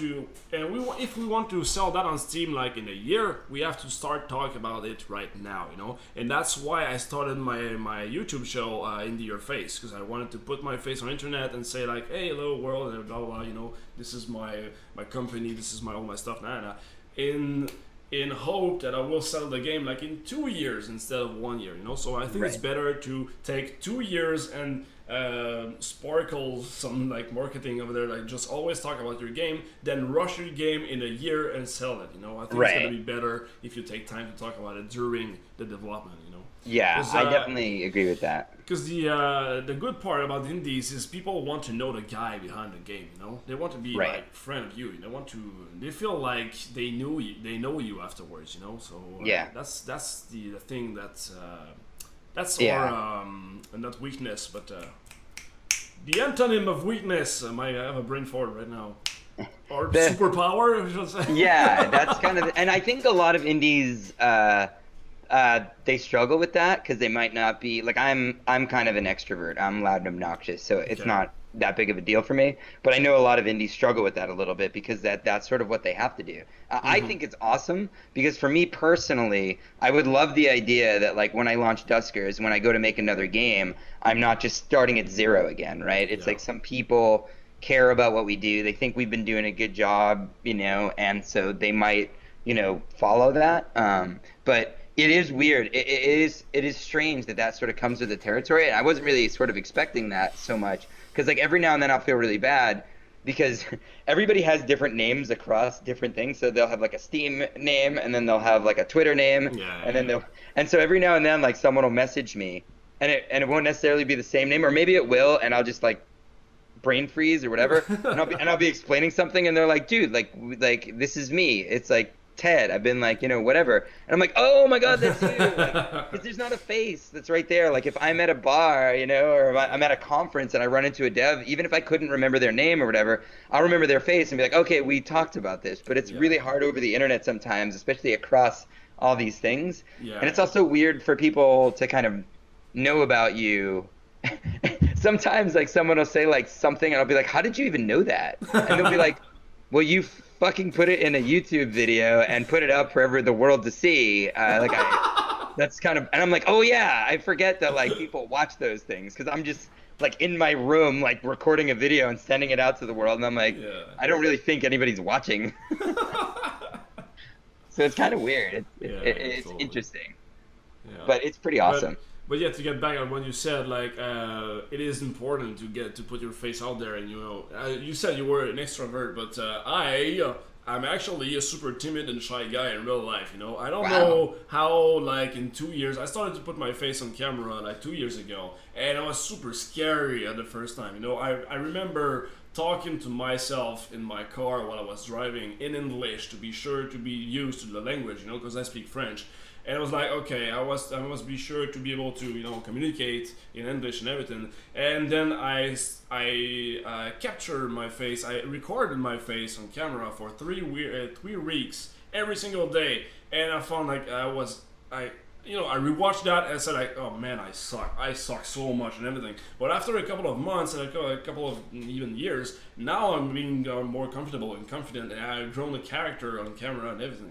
to sell that on Steam like in a year, we have to start talking about it right now, And that's why I started my YouTube show, Into Your Face, because I wanted to put my face on internet and say like, hey, hello world, and blah blah blah, this is my company, this is all my stuff, in hope that I will sell the game like in 2 years instead of 1 year, So I think it's better to take 2 years and sparkle some like marketing over there, like just always talk about your game, then rush your game in a year and sell it. I think it's gonna be better if you take time to talk about it during the development. Yeah, I definitely agree with that. Because the good part about indies is people want to know the guy behind the game. They want to be like friend of you. They feel like they know you afterwards. So that's the thing That's Yeah. our not weakness, but the antonym of weakness. I have a brain fart right now. Or The superpower, I should say. Yeah, that's kind of, and I think a lot of indies they struggle with that because they might not be like I'm kind of an extrovert. I'm loud and obnoxious, so it's Okay. not that big of a deal for me. But I know a lot of indies struggle with that a little bit because that's sort of what they have to do. I Mm-hmm. think it's awesome because for me personally, I would love the idea that like when I launch Duskers, when I go to make another game, I'm not just starting at zero again, right? It's Yeah. like some people care about what we do. They think we've been doing a good job, and so they might, follow that. But it is weird. It is strange that that sort of comes with the territory. And I wasn't really sort of expecting that so much because like every now and then I'll feel really bad because everybody has different names across different things. So they'll have like a Steam name and then they'll have like a Twitter name Yeah, and then yeah. and so every now and then like someone will message me and it won't necessarily be the same name or maybe it will and I'll just like brain freeze or whatever, and I'll be explaining something, and they're like, "Dude, like this is me. It's like Ted. I've been like, whatever." And I'm like, "Oh my God, that's you!" Like, because there's not a face that's right there. Like if I'm at a bar, or if I'm at a conference and I run into a dev, even if I couldn't remember their name or whatever, I'll remember their face and be like, "Okay, we talked about this." But it's Yeah. really hard over the internet sometimes, especially across all these things, Yeah, and it's yeah. also weird for people to kind of know about you. Sometimes like someone will say like something and I'll be like, "How did you even know that?" And they'll be like, "Well, you fucking put it in a YouTube video and put it up for the world to see." That's kind of, and I'm like, "Oh yeah, I forget that like people watch those things because I'm just like in my room like recording a video and sending it out to the world, and I'm like, Yeah. I don't really think anybody's watching." So it's kind of weird. Yeah, It's totally. interesting, Yeah. but it's pretty But awesome. but yeah, to get back on what you said, like it is important to put your face out there, and you said you were an extrovert, but I'm actually a super timid and shy guy in real life. I don't Wow. know how like in 2 years I started to put my face on camera like 2 years ago, and it was super scary at the first time. I remember talking to myself in my car while I was driving in English to be sure to be used to the language, because I speak French. And it was like, okay, I must be sure to be able to, communicate in English and everything. And then I captured my face. I recorded my face on camera for 3 weeks every single day. And I found like I rewatched that and said like, oh man, I suck so much and everything. But after a couple of months and a couple of even years, now I'm being more comfortable and confident, and I've grown the character on camera and everything.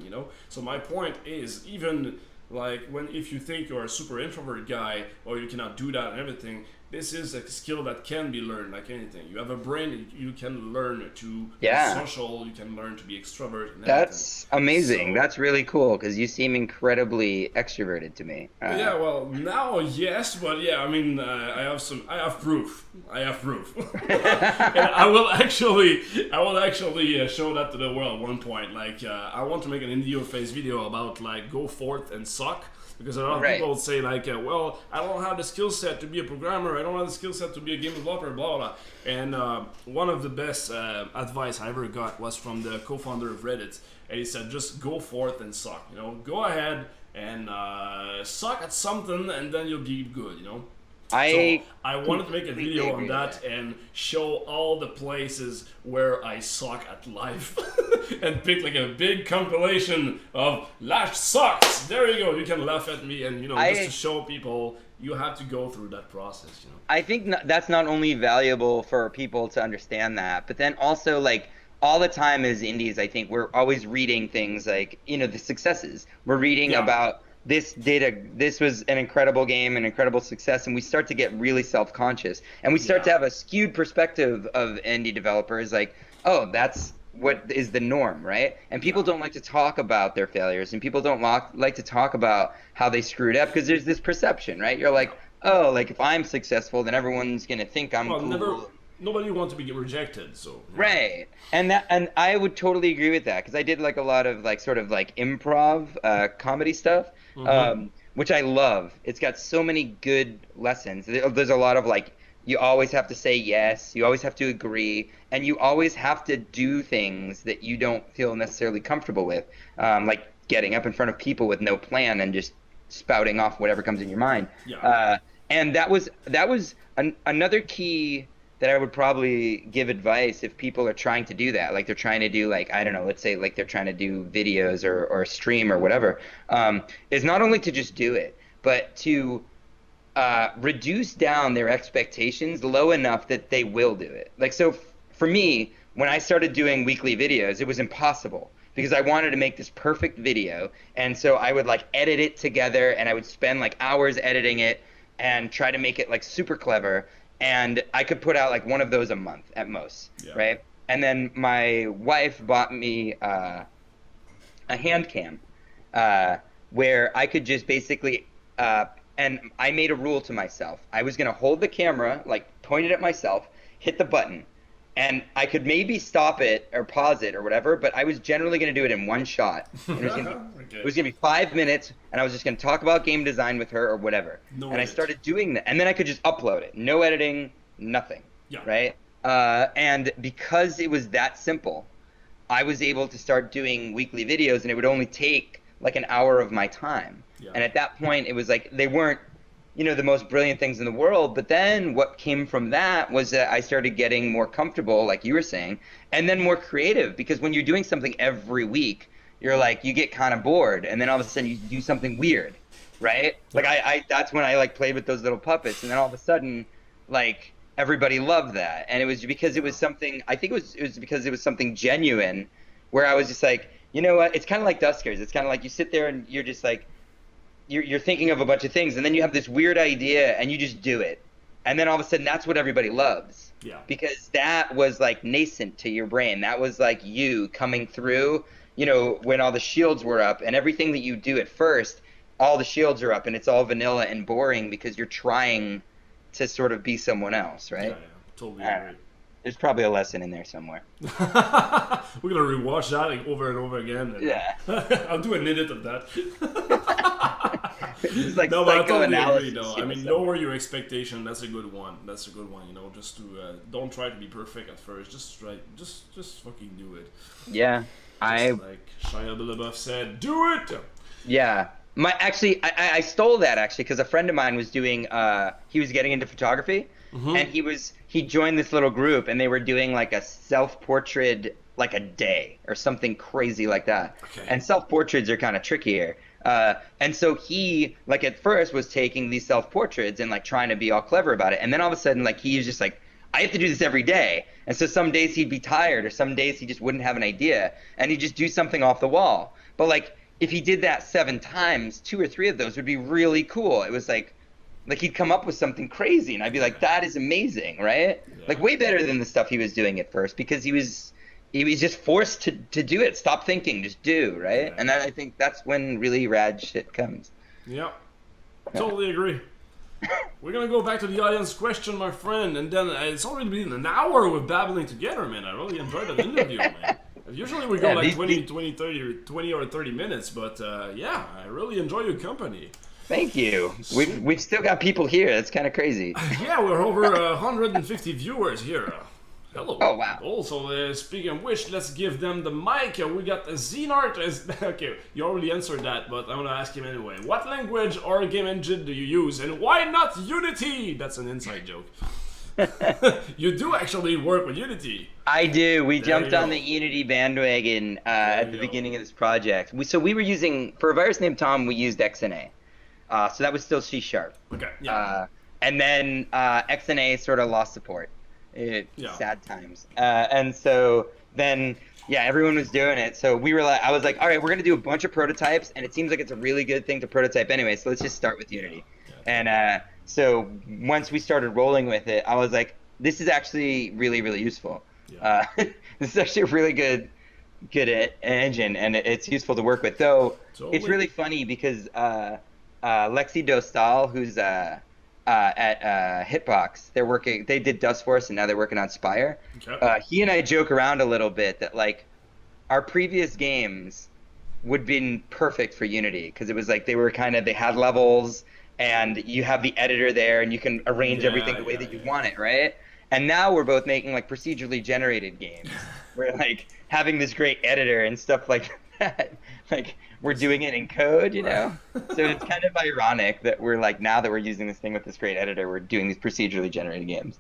So my point is, even like if you think you're a super introvert guy or you cannot do that and everything, this is a skill that can be learned like anything. You have a brain, you can learn to be Yeah. social, you can learn to be extrovert and everything. That's amazing. So That's really cool because you seem incredibly extroverted to me. yeah, well, now yes, but yeah, I mean, I have proof. I have proof, and I will actually show that to the world one point. Like, I want to make an Indio face video about like go forth and suck. Because a lot of Right. people would say like, well, I don't have the skill set to be a programmer. I don't have the skill set to be a game developer. Blah blah. And one of the best advice I ever got was from the co-founder of Reddit, and he said, just go forth and suck. Go ahead and suck at something, and then you'll be good. So I I wanted to make a completely video on agree with that and show all the places where I suck at life, and pick like a big compilation of Lachhhsucks. There you go. You can laugh at me, and just to I show people you have to go through that process. I think that's not only valuable for people to understand that, but then also like all the time as indies, I think we're always reading things like, the successes. We're reading Yeah. about this was an incredible game, an incredible success, and we start to get really self-conscious. And we start to Yeah. have a skewed perspective of indie developers like, oh, that's what is the norm, right? And people Yeah. don't like to talk about their failures, and people don't like to talk about how they screwed up because there's this perception, right? You're like, oh, like if I'm successful, then everyone's gonna think I'm Well, cool. nobody wants to be rejected, so Right. And I would totally agree with that because I did like a lot of like sort of like improv comedy stuff, Mm-hmm. which I love. It's got so many good lessons. There's a lot of like you always have to say yes, you always have to agree, and you always have to do things that you don't feel necessarily comfortable with, like getting up in front of people with no plan and just spouting off whatever comes in your mind. And that was another key that I would probably give advice if people are trying to do that. Like they're trying to do like, I don't know, let's say like they're trying to do videos or stream or whatever, is not only to just do it, but to reduce down their expectations low enough that they will do it. Like, so for me, when I started doing weekly videos, it was impossible because I wanted to make this perfect video. And so I would like edit it together and I would spend like hours editing it and try to make it like super clever. And I could put out like one of those a month at most, right? And then my wife bought me a hand cam where I could just basically, and I made a rule to myself. I was going to hold the camera, like point it at myself, hit the button, and I could maybe stop it or pause it or whatever, but I was generally going to do it in one shot. And it was going to be 5 minutes, and I was just going to talk about game design with her or whatever. I started doing that, and then I could just upload it. No editing, nothing, right? And because it was that simple, I was able to start doing weekly videos, and it would only take like an hour of my time. And at that point, it was like they weren't, you know, the most brilliant things in the world. But then what came from that was that I started getting more comfortable, like you were saying, and then more creative. Because when you're doing something every week, you're like, you get kind of bored. And then all of a sudden you do something weird, right? Like I that's when I like played with those little puppets. And then all of a sudden, like everybody loved that. And it was because it was something, I think it was because it was something genuine where I was just like, you know what? It's kind of like Duskers. It's kind of like you sit there and you're just like, you're thinking of a bunch of things, and then you have this weird idea, and you just do it. And then all of a sudden, that's what everybody loves. Because that was like nascent to your brain. That was like you coming through, you know, when all the shields were up, and everything that you do at first, all the shields are up, and it's all vanilla and boring because you're trying to sort of be someone else, right? Totally agree. There's probably a lesson in there somewhere. We're gonna rewatch that like, over and over again. And, I'll do an edit of that. It's like no, but I totally agree. No, I mean, lower your expectation. That's a good one. That's a good one. You know, just to don't try to be perfect at first. Just try. Just fucking do it. Yeah, just like Shia LaBeouf said, do it. Yeah. I stole that actually because a friend of mine was doing. He was getting into photography. And he joined this little group, and they were doing like a self-portrait like a day or something crazy like that. And self-portraits are kind of trickier. And so he like at first was taking these self-portraits and like trying to be all clever about it. And then all of a sudden like he was just like, I have to do this every day. And so some days he'd be tired, or some days he just wouldn't have an idea, and he'd just do something off the wall. But like if he did that 7 times, 2 or 3 of those would be really cool. It was like he'd come up with something crazy, and I'd be like, that is amazing, right? Like way better than the stuff he was doing at first, because he was just forced to do it. Stop thinking, just do, right? And then I think that's when really rad shit comes. Totally agree. We're gonna go back to the audience question, my friend, and then it's already been an hour with babbling together, man. I really enjoyed that interview, man. Usually we go like 20 or 30 minutes, but I really enjoy your company. Thank you. We've still got people here. That's kind of crazy. Yeah, we're over 150 viewers here. Hello. Oh, wow. Also, speaking of which, let's give them the mic. We got Xenart. Okay, you already answered that, but I'm going to ask him anyway. What language or game engine do you use, and why not Unity? That's an inside joke. You do actually work with Unity. I do. We jumped on the Unity bandwagon at the beginning of this project. So we were using, for a virus named Tom, we used XNA. So that was still C#. Okay. Yeah. And then XNA sort of lost support. Sad times. And so then, everyone was doing it. So I was like, all right, we're going to do a bunch of prototypes, and it seems like it's a really good thing to prototype anyway, so let's just start with Unity. And so once we started rolling with it, I was like, this is actually really, really useful. This is actually a really good engine, and it's useful to work with. Though it's really funny because Lexi Dostal, who's at Hitbox, they did Dust Force, and now they're working on Spire. He and I joke around a little bit that like our previous games would have been perfect for Unity, because it was like they had levels, and you have the editor there, and you can arrange everything the way that you want it, right? And now we're both making like procedurally generated games. We're like having this great editor and stuff like that like we're doing it in code, you know? So it's kind of ironic that we're like, now that we're using this thing with this great editor, we're doing these procedurally generated games.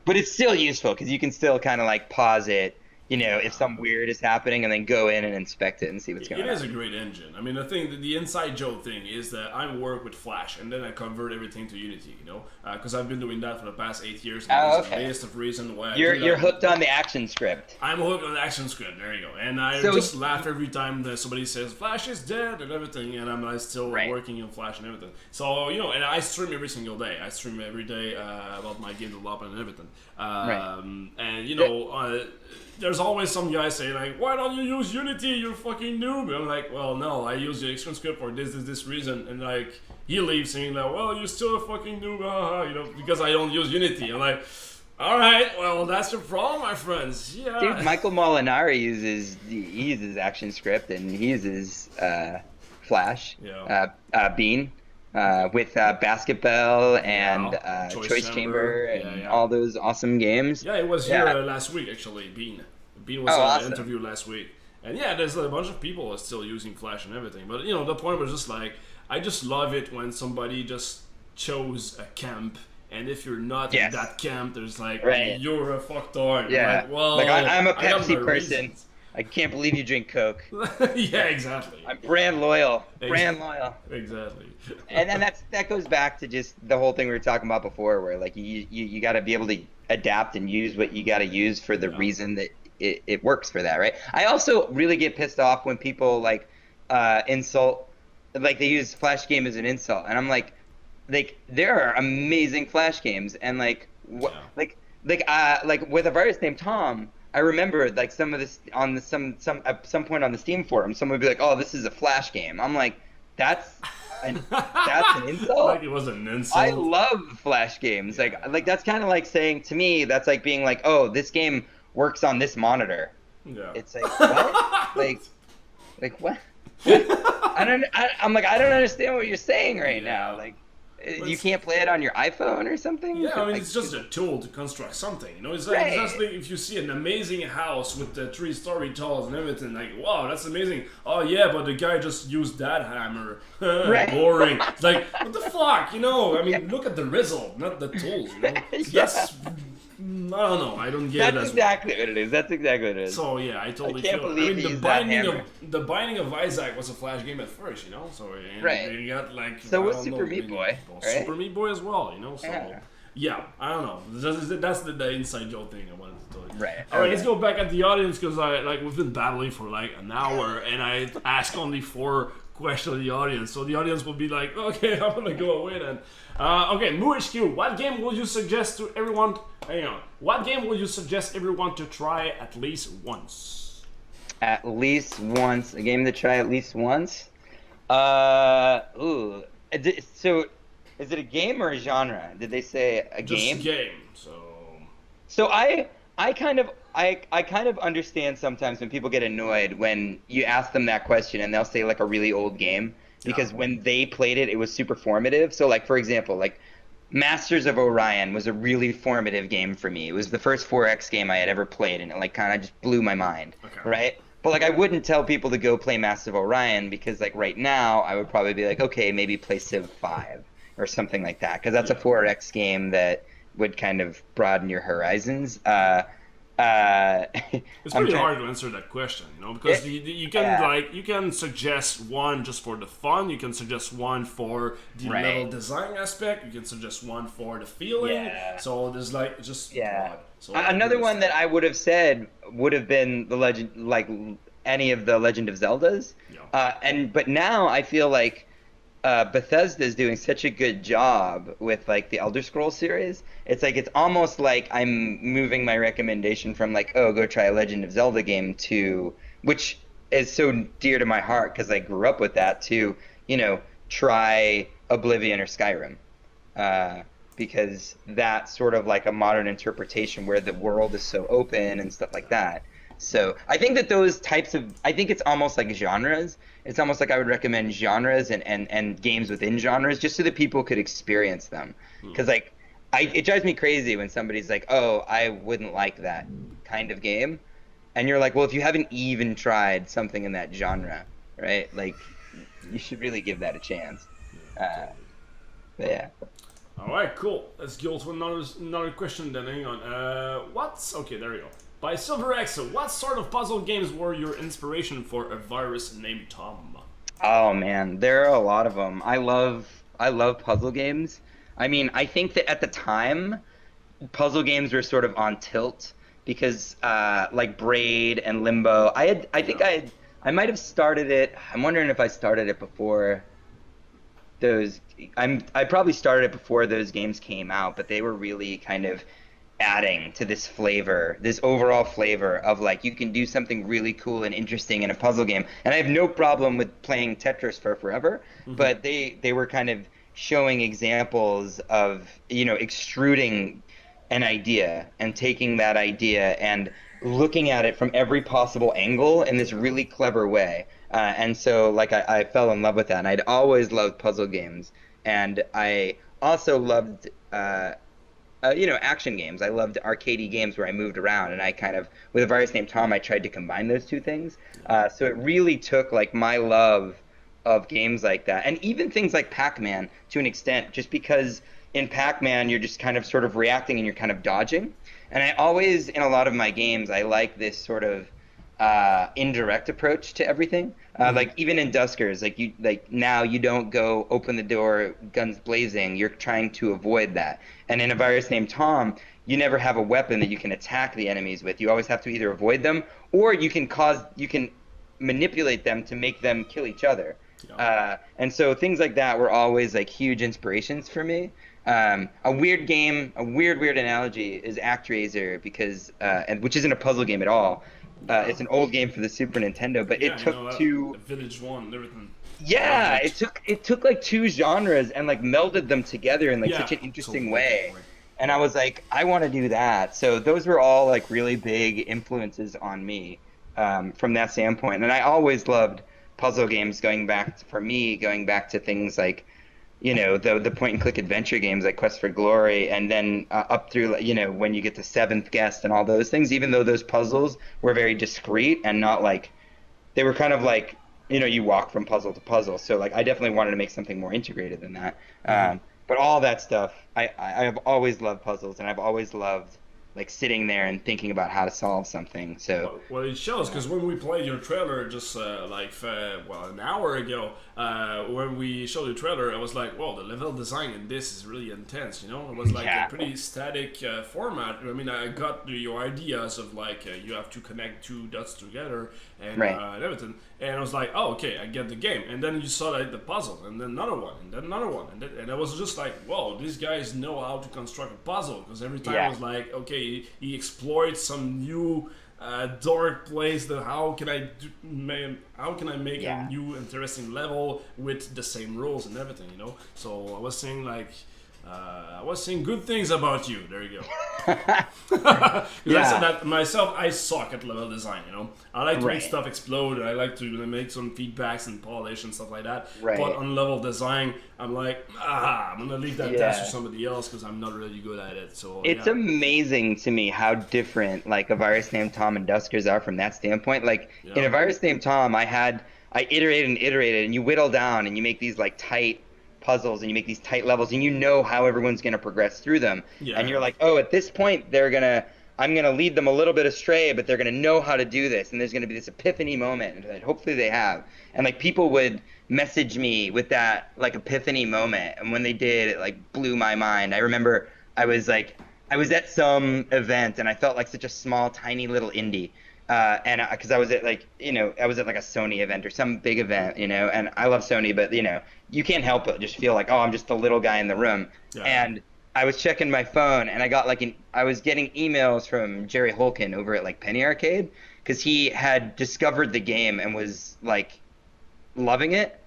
But it's still useful because you can still kind of like pause it, you know, if some weird is happening, and then go in and inspect it and see what's going on. It is a great engine. I mean, I think the inside joke thing is that I work with Flash, and then I convert everything to Unity, you know? Because I've been doing that for the past 8 years, and there's a list of reasons why You're hooked on the action script. I'm hooked on the action script, there you go. And I just laugh every time that somebody says, Flash is dead, and everything, and I'm still working on Flash and everything. So, you know, and I stream every single day. I stream every day about my game development and everything. And, you know... there's always some guy saying like, why don't you use Unity, you fucking noob? I'm like, well, no, I use the action script for this reason. And like, he leaves saying like, well, you're still a fucking noob, you know, because I don't use Unity. I'm like, all right, well, that's your problem, my friends. Yeah. Dude, Michael Molinari uses action script, and he uses Flash, Bean. With Basketball and Choice Chamber and all those awesome games. Yeah, it was here last week, actually, Bean. Bean was on an interview last week. And yeah, there's a bunch of people still using Flash and everything. But, you know, the point was just like, I just love it when somebody just chose a camp. And if you're not in that camp, there's like, you're a fucktard. Yeah. Like, well, like I'm a Pepsi person. Reasons. I can't believe you drink Coke. Yeah, exactly. I'm brand loyal. Brand loyal. Exactly. And then that goes back to just the whole thing we were talking about before, where like you got to be able to adapt and use what you got to use for the reason that it works for that, right? I also really get pissed off when people like insult, like they use Flash game as an insult, and I'm like there are amazing Flash games, and like like with a artist named Tom. I remember like some of this on at some point on the Steam forum, someone would be like, "Oh, this is a Flash game." I'm like, that's an insult. Like it was an insult. I love Flash games. Like that's kind of like saying to me, that's like being like, "Oh, this game works on this monitor." Yeah. It's like what? like what? I'm like, I don't understand what you're saying right now. Like. You can't play it on your iPhone or something? Yeah, I mean, it's just a tool to construct something, you know? It's like, it's just like if you see an amazing house with the 3-story talls and everything, like, wow, that's amazing. Oh, yeah, but the guy just used that hammer. Boring. It's like, what the fuck, you know? I mean, look at the result, not the tools, you know? That's... I don't know. I don't get it. That's exactly what it is. That's exactly what it is. So yeah, I totally can't believe the Binding of Isaac was a Flash game at first, you know. So you got like was Super Meat Boy, Super Meat Boy as well, you know. So yeah, I don't know. That's the inside joke thing I wanted to tell you. Right. All right, let's go back at the audience because we've been battling for like an hour and I asked only 4 questions of the audience, so the audience will be like, okay, I'm gonna go away then. Okay, MooHQ, what game would you suggest to everyone? Hang on. What game would you suggest everyone to try at least once? At least once. A game to try at least once? So, is it a game or a genre? Did they say a game? Just a game, So I kind of understand sometimes when people get annoyed when you ask them that question and they'll say like a really old game. Because when they played it, it was super formative. So, like, for example, like, Masters of Orion was a really formative game for me. It was the first 4X game I had ever played, and it, like, kind of just blew my mind, right? But, like, I wouldn't tell people to go play Masters of Orion because, like, right now, I would probably be like, okay, maybe play Civ 5 or something like that. Because that's a 4X game that would kind of broaden your horizons. It's pretty hard to answer that question, you know, because you can suggest one just for the fun, you can suggest one for the level design aspect, you can suggest one for the feeling. So there's like just broad. So another one that I would have said would have been the Legend, like any of the Legend of Zeldas. But now I feel like Bethesda is doing such a good job with like the Elder Scrolls series. It's like it's almost like I'm moving my recommendation from like, oh, go try a Legend of Zelda game to, which is so dear to my heart because I grew up with that, to, you know, try Oblivion or Skyrim. Because that's sort of like a modern interpretation where the world is so open and stuff like that. So I think that those types of, I think it's almost like genres. It's almost like I would recommend genres and games within genres just so that people could experience them. Because like, it drives me crazy when somebody's like, oh, I wouldn't like that kind of game. and you're like, well, if you haven't even tried something in that genre, right? Like, you should really give that a chance. Uh, Totally. but yeah. All right, cool. Let's go to another question then. Hang on. What's okay? There you go. By Silver X, what sort of puzzle games were your inspiration for A Virus Named Tom? Oh man, there are a lot of them. I love puzzle games. I mean, I think that at the time, puzzle games were sort of on tilt because like Braid and Limbo. I think Yeah. I might have started it. I'm wondering if I started it before those I probably started it before those games came out, but they were really kind of adding to this flavor, this overall flavor of like you can do something really cool and interesting in a puzzle game. And I have no problem with playing Tetris for forever, but they were kind of showing examples of, extruding an idea and taking that idea and looking at it from every possible angle in this really clever way. And so, like, I fell in love with that. And I'd always loved puzzle games. And I also loved, action games. I loved arcadey games where I moved around. And I kind of, with A Virus Named Tom, I tried to combine those two things. So it really took, like, my love of games like that. And even things like Pac-Man to an extent, just because in Pac-Man, you're just kind of sort of reacting and you're kind of dodging. And I always, in a lot of my games, I like this sort of indirect approach to everything. Like even in Duskers, like now you don't go open the door, guns blazing. You're trying to avoid that. And in A Virus Named Tom, you never have a weapon that you can attack the enemies with. You always have to either avoid them or you can manipulate them to make them kill each other. Yeah. And so things like that were always like huge inspirations for me. A weird game, a weird analogy is ActRaiser because, and which isn't a puzzle game at all. It's an old game for the Super Nintendo, but Yeah, it you took know that. two. The Village One and everything. Yeah, Loved it took like two genres and like melded them together in like Yeah, such an interesting totally, way. totally. And I was like, I want to do that. So those were all like really big influences on me from that standpoint. And I always loved puzzle games going back to things like, the point and click adventure games like Quest for Glory, and then up through, when you get to Seventh Guest and all those things, even though those puzzles were very discrete and not like, they were kind of like, you walk from puzzle to puzzle. So like, I definitely wanted to make something more integrated than that. But all that stuff, I have always loved puzzles, and I've always loved like sitting there and thinking about how to solve something. So Well, it shows because when we played your trailer just an hour ago, when we showed the trailer, I was like, "Whoa, the level design in this is really intense." It was like Yeah. a pretty static format. I mean, I got your ideas of like you have to connect two dots together and, Right. and everything, and I was like, "Oh, okay, I get the game." And then you saw like the puzzle, and then another one, and then another one, and I was just like, "Whoa, these guys know how to construct a puzzle." Because every time I Yeah. was like, "Okay." He exploits some new dark place. How can I make Yeah. a new interesting level with the same rules and everything? So I was saying like. I was saying good things about you. There you go. Because I said that myself, I suck at level design. I like to make Right. stuff explode. I like to make some feedbacks and polish and stuff like that. Right. But on level design, I'm like, I'm gonna leave that task to somebody else because I'm not really good at it. So It's yeah. amazing to me how different like A Virus Named Tom and Duskers are from that standpoint. Like in Yeah. A Virus Named Tom, I iterated, and you whittle down and you make these like tight puzzles and you make these tight levels, and you know how everyone's going to progress through them. Yeah. And you're like, oh, at this point I'm going to lead them a little bit astray, but they're going to know how to do this, and there's going to be this epiphany moment that hopefully they have. And like people would message me with that like epiphany moment, and when they did, it like blew my mind. I remember I was at some event and I felt like such a small tiny little indie. And because I was at like a Sony event or some big event, and I love Sony, but you can't help but just feel like, oh, I'm just the little guy in the room. Yeah. And I was checking my phone, and I got I was getting emails from Jerry Holkin over at like Penny Arcade because he had discovered the game and was like loving it.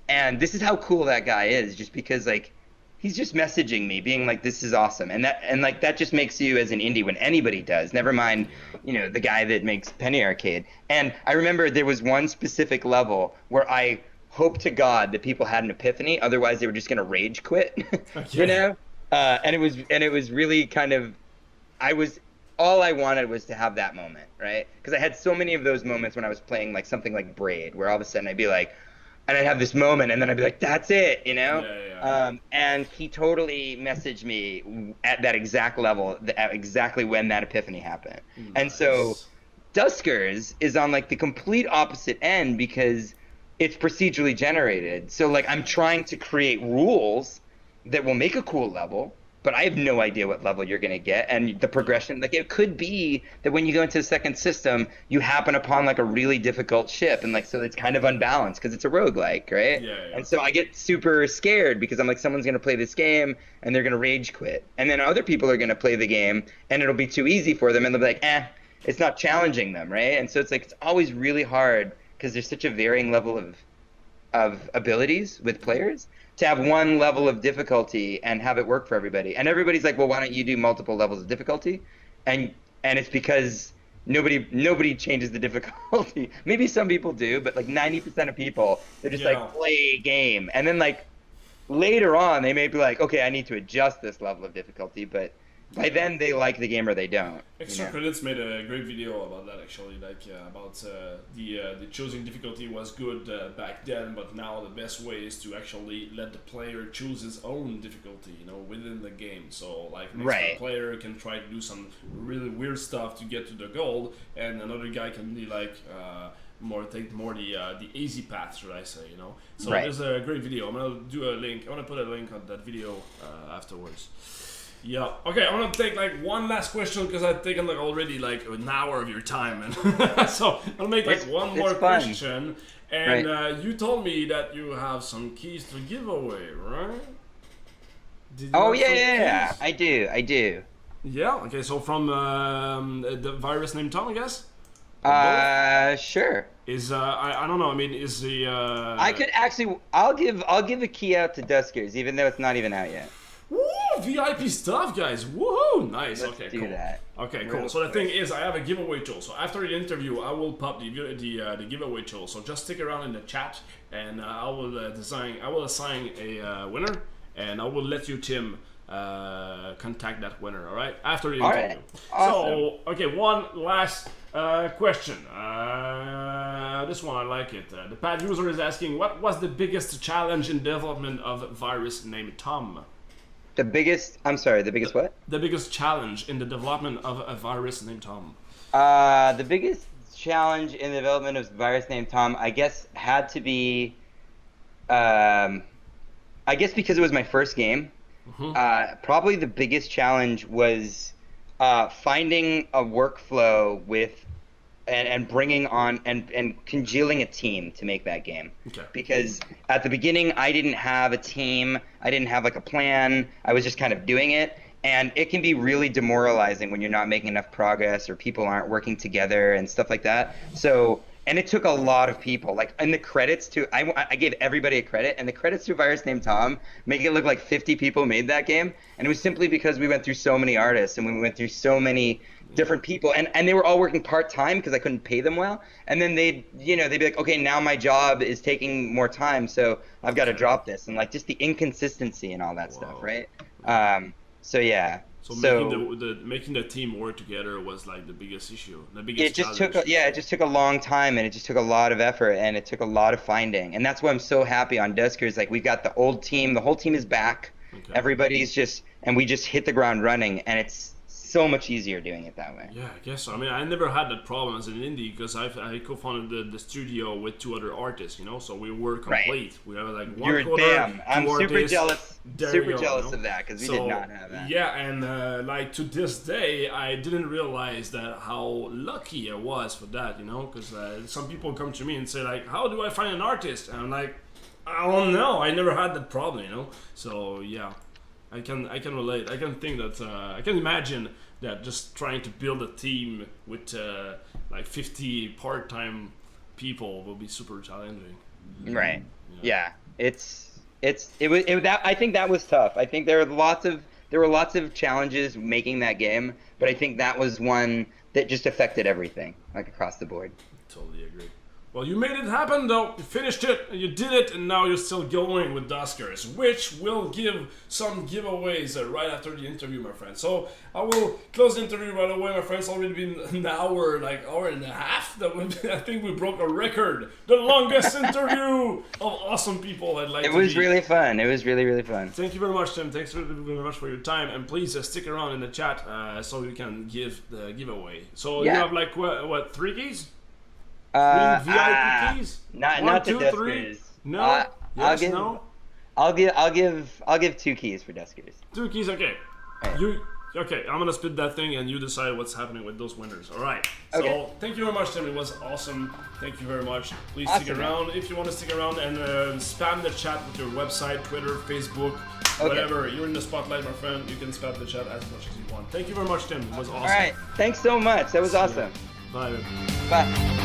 And this is how cool that guy is, just because like he's just messaging me being like, this is awesome. And that just makes you as an indie when anybody does, never mind, the guy that makes Penny Arcade. And I remember there was one specific level where I hope to God that people had an epiphany, otherwise they were just going to rage quit, Okay. and it was really kind of, I was all I wanted was to have that moment, right? Because I had so many of those moments when I was playing like something like Braid, where all of a sudden I'd be like, and I'd have this moment, and then I'd be like, "That's it," you know. And he totally messaged me at that exact level, at exactly when that epiphany happened. Nice. And so, Duskers is on like the complete opposite end because it's procedurally generated. So like I'm trying to create rules that will make a cool level, but I have no idea what level you're going to get. And the progression, like it could be that when you go into the second system, you happen upon like a really difficult ship. And like, so it's kind of unbalanced because it's a roguelike, right? And so I get super scared because I'm like, someone's going to play this game and they're going to rage quit. And then other people are going to play the game and it'll be too easy for them. And they'll be like, it's not challenging them, right? And so it's like, it's always really hard because there's such a varying level of abilities with players to have one level of difficulty and have it work for everybody. And everybody's like, well, why don't you do multiple levels of difficulty? And it's because nobody changes the difficulty. Maybe some people do, but like 90% of people, they're just like, play a game. And then like later on, they may be like, okay, I need to adjust this level of difficulty, but by then they like the game or they don't. Extra Credits made a great video about that actually, like about the choosing difficulty was good back then, but now the best way is to actually let the player choose his own difficulty, you know, within the game. So like the player can try to do some really weird stuff to get to the goal, and another guy can be like take the easy path, should I say, you know. So there's a great video. I'm gonna do a link. I'm gonna put a link on that video afterwards. Yeah. Okay, I'm gonna take like one last question because I've taken like already like an hour of your time, and so I'll make like one more question. And you told me that you have some keys to give away, right? Yeah, I do. Yeah. Okay. So from the virus named Tom, I guess. Sure. Is I don't know. I mean, is the I could actually. I'll give a key out to Duskers, even though it's not even out yet. Woo! VIP stuff, guys. Woohoo! Nice. Let's okay, do cool. that. Okay, cool. So the thing is, I have a giveaway tool. So after the interview, I will pop the giveaway tool. So just stick around in the chat, and I will assign a winner, and I will let you, Tim, contact that winner. All right? After the interview. Right. Awesome. So okay, one last question. This one I like it. The pad user is asking, what was the biggest challenge in development of a virus named Tom? The biggest what? The biggest challenge in the development of a virus named Tom. The biggest challenge in the development of a virus named Tom, I guess, had to be, I guess because it was my first game, probably the biggest challenge was finding a workflow with and bringing on and congealing a team to make that game. Okay. Because at the beginning I didn't have a team, I didn't have like a plan, I was just kind of doing it, and it can be really demoralizing when you're not making enough progress or people aren't working together and stuff like that. So, and it took a lot of people. Like in the credits to, I gave everybody a credit, and the credits to a virus named Tom make it look like 50 people made that game, and it was simply because we went through so many artists and we went through so many different people, and they were all working part-time because I couldn't pay them well, and then they'd be like, okay, now my job is taking more time, so I've got to drop this, and like just the inconsistency and all that stuff, right? So yeah. So making the team work together was like the biggest issue, the biggest challenge. It just took a long time, and it just took a lot of effort, and it took a lot of finding, and that's why I'm so happy on Duskers. Like we've got the old team, the whole team is back, everybody's and we just hit the ground running, and it's so much easier doing it that way. Yeah, I guess so. I mean, I never had that problem as an indie because I co-founded the studio with 2 other artists, you know, so we were complete. Right. We have like one I'm super jealous. Super jealous of that because we did not have that. Yeah, and like to this day, I didn't realize that how lucky I was for that, you know, because some people come to me and say like, how do I find an artist? And I'm like, I don't know. I never had that problem, you know. So yeah. I can relate. I can think that I can imagine that just trying to build a team with like 50 part-time people will be super challenging. Right. Yeah. I think that was tough. I think there were lots of challenges making that game, but I think that was one that just affected everything, like across the board. Totally agree. Well, you made it happen though. You finished it, and you did it, and now you're still going with Duskers, which will give some giveaways right after the interview, my friend. So I will close the interview right away, my friend. It's already been an hour, like hour and a half. I think we broke a record. The longest interview of awesome people I'd like to It was really fun. It was really, really fun. Thank you very much, Tim. Thanks very much for your time. And please stick around in the chat so you can give the giveaway. So you have like, what 3 keys? VIP keys? Not 1, 2, the 3? Duskers. No? Yes, no? I'll give 2 keys for Duskers. 2 keys, okay. Right. Okay, I'm gonna split that thing and you decide what's happening with those winners. Alright. So thank you very much, Tim. It was awesome. Thank you very much. Please stick around if you want to stick around and spam the chat with your website, Twitter, Facebook, whatever. You're in the spotlight, my friend. You can spam the chat as much as you want. Thank you very much, Tim. It was awesome. Alright. Thanks so much. That was awesome. Bye. Bye.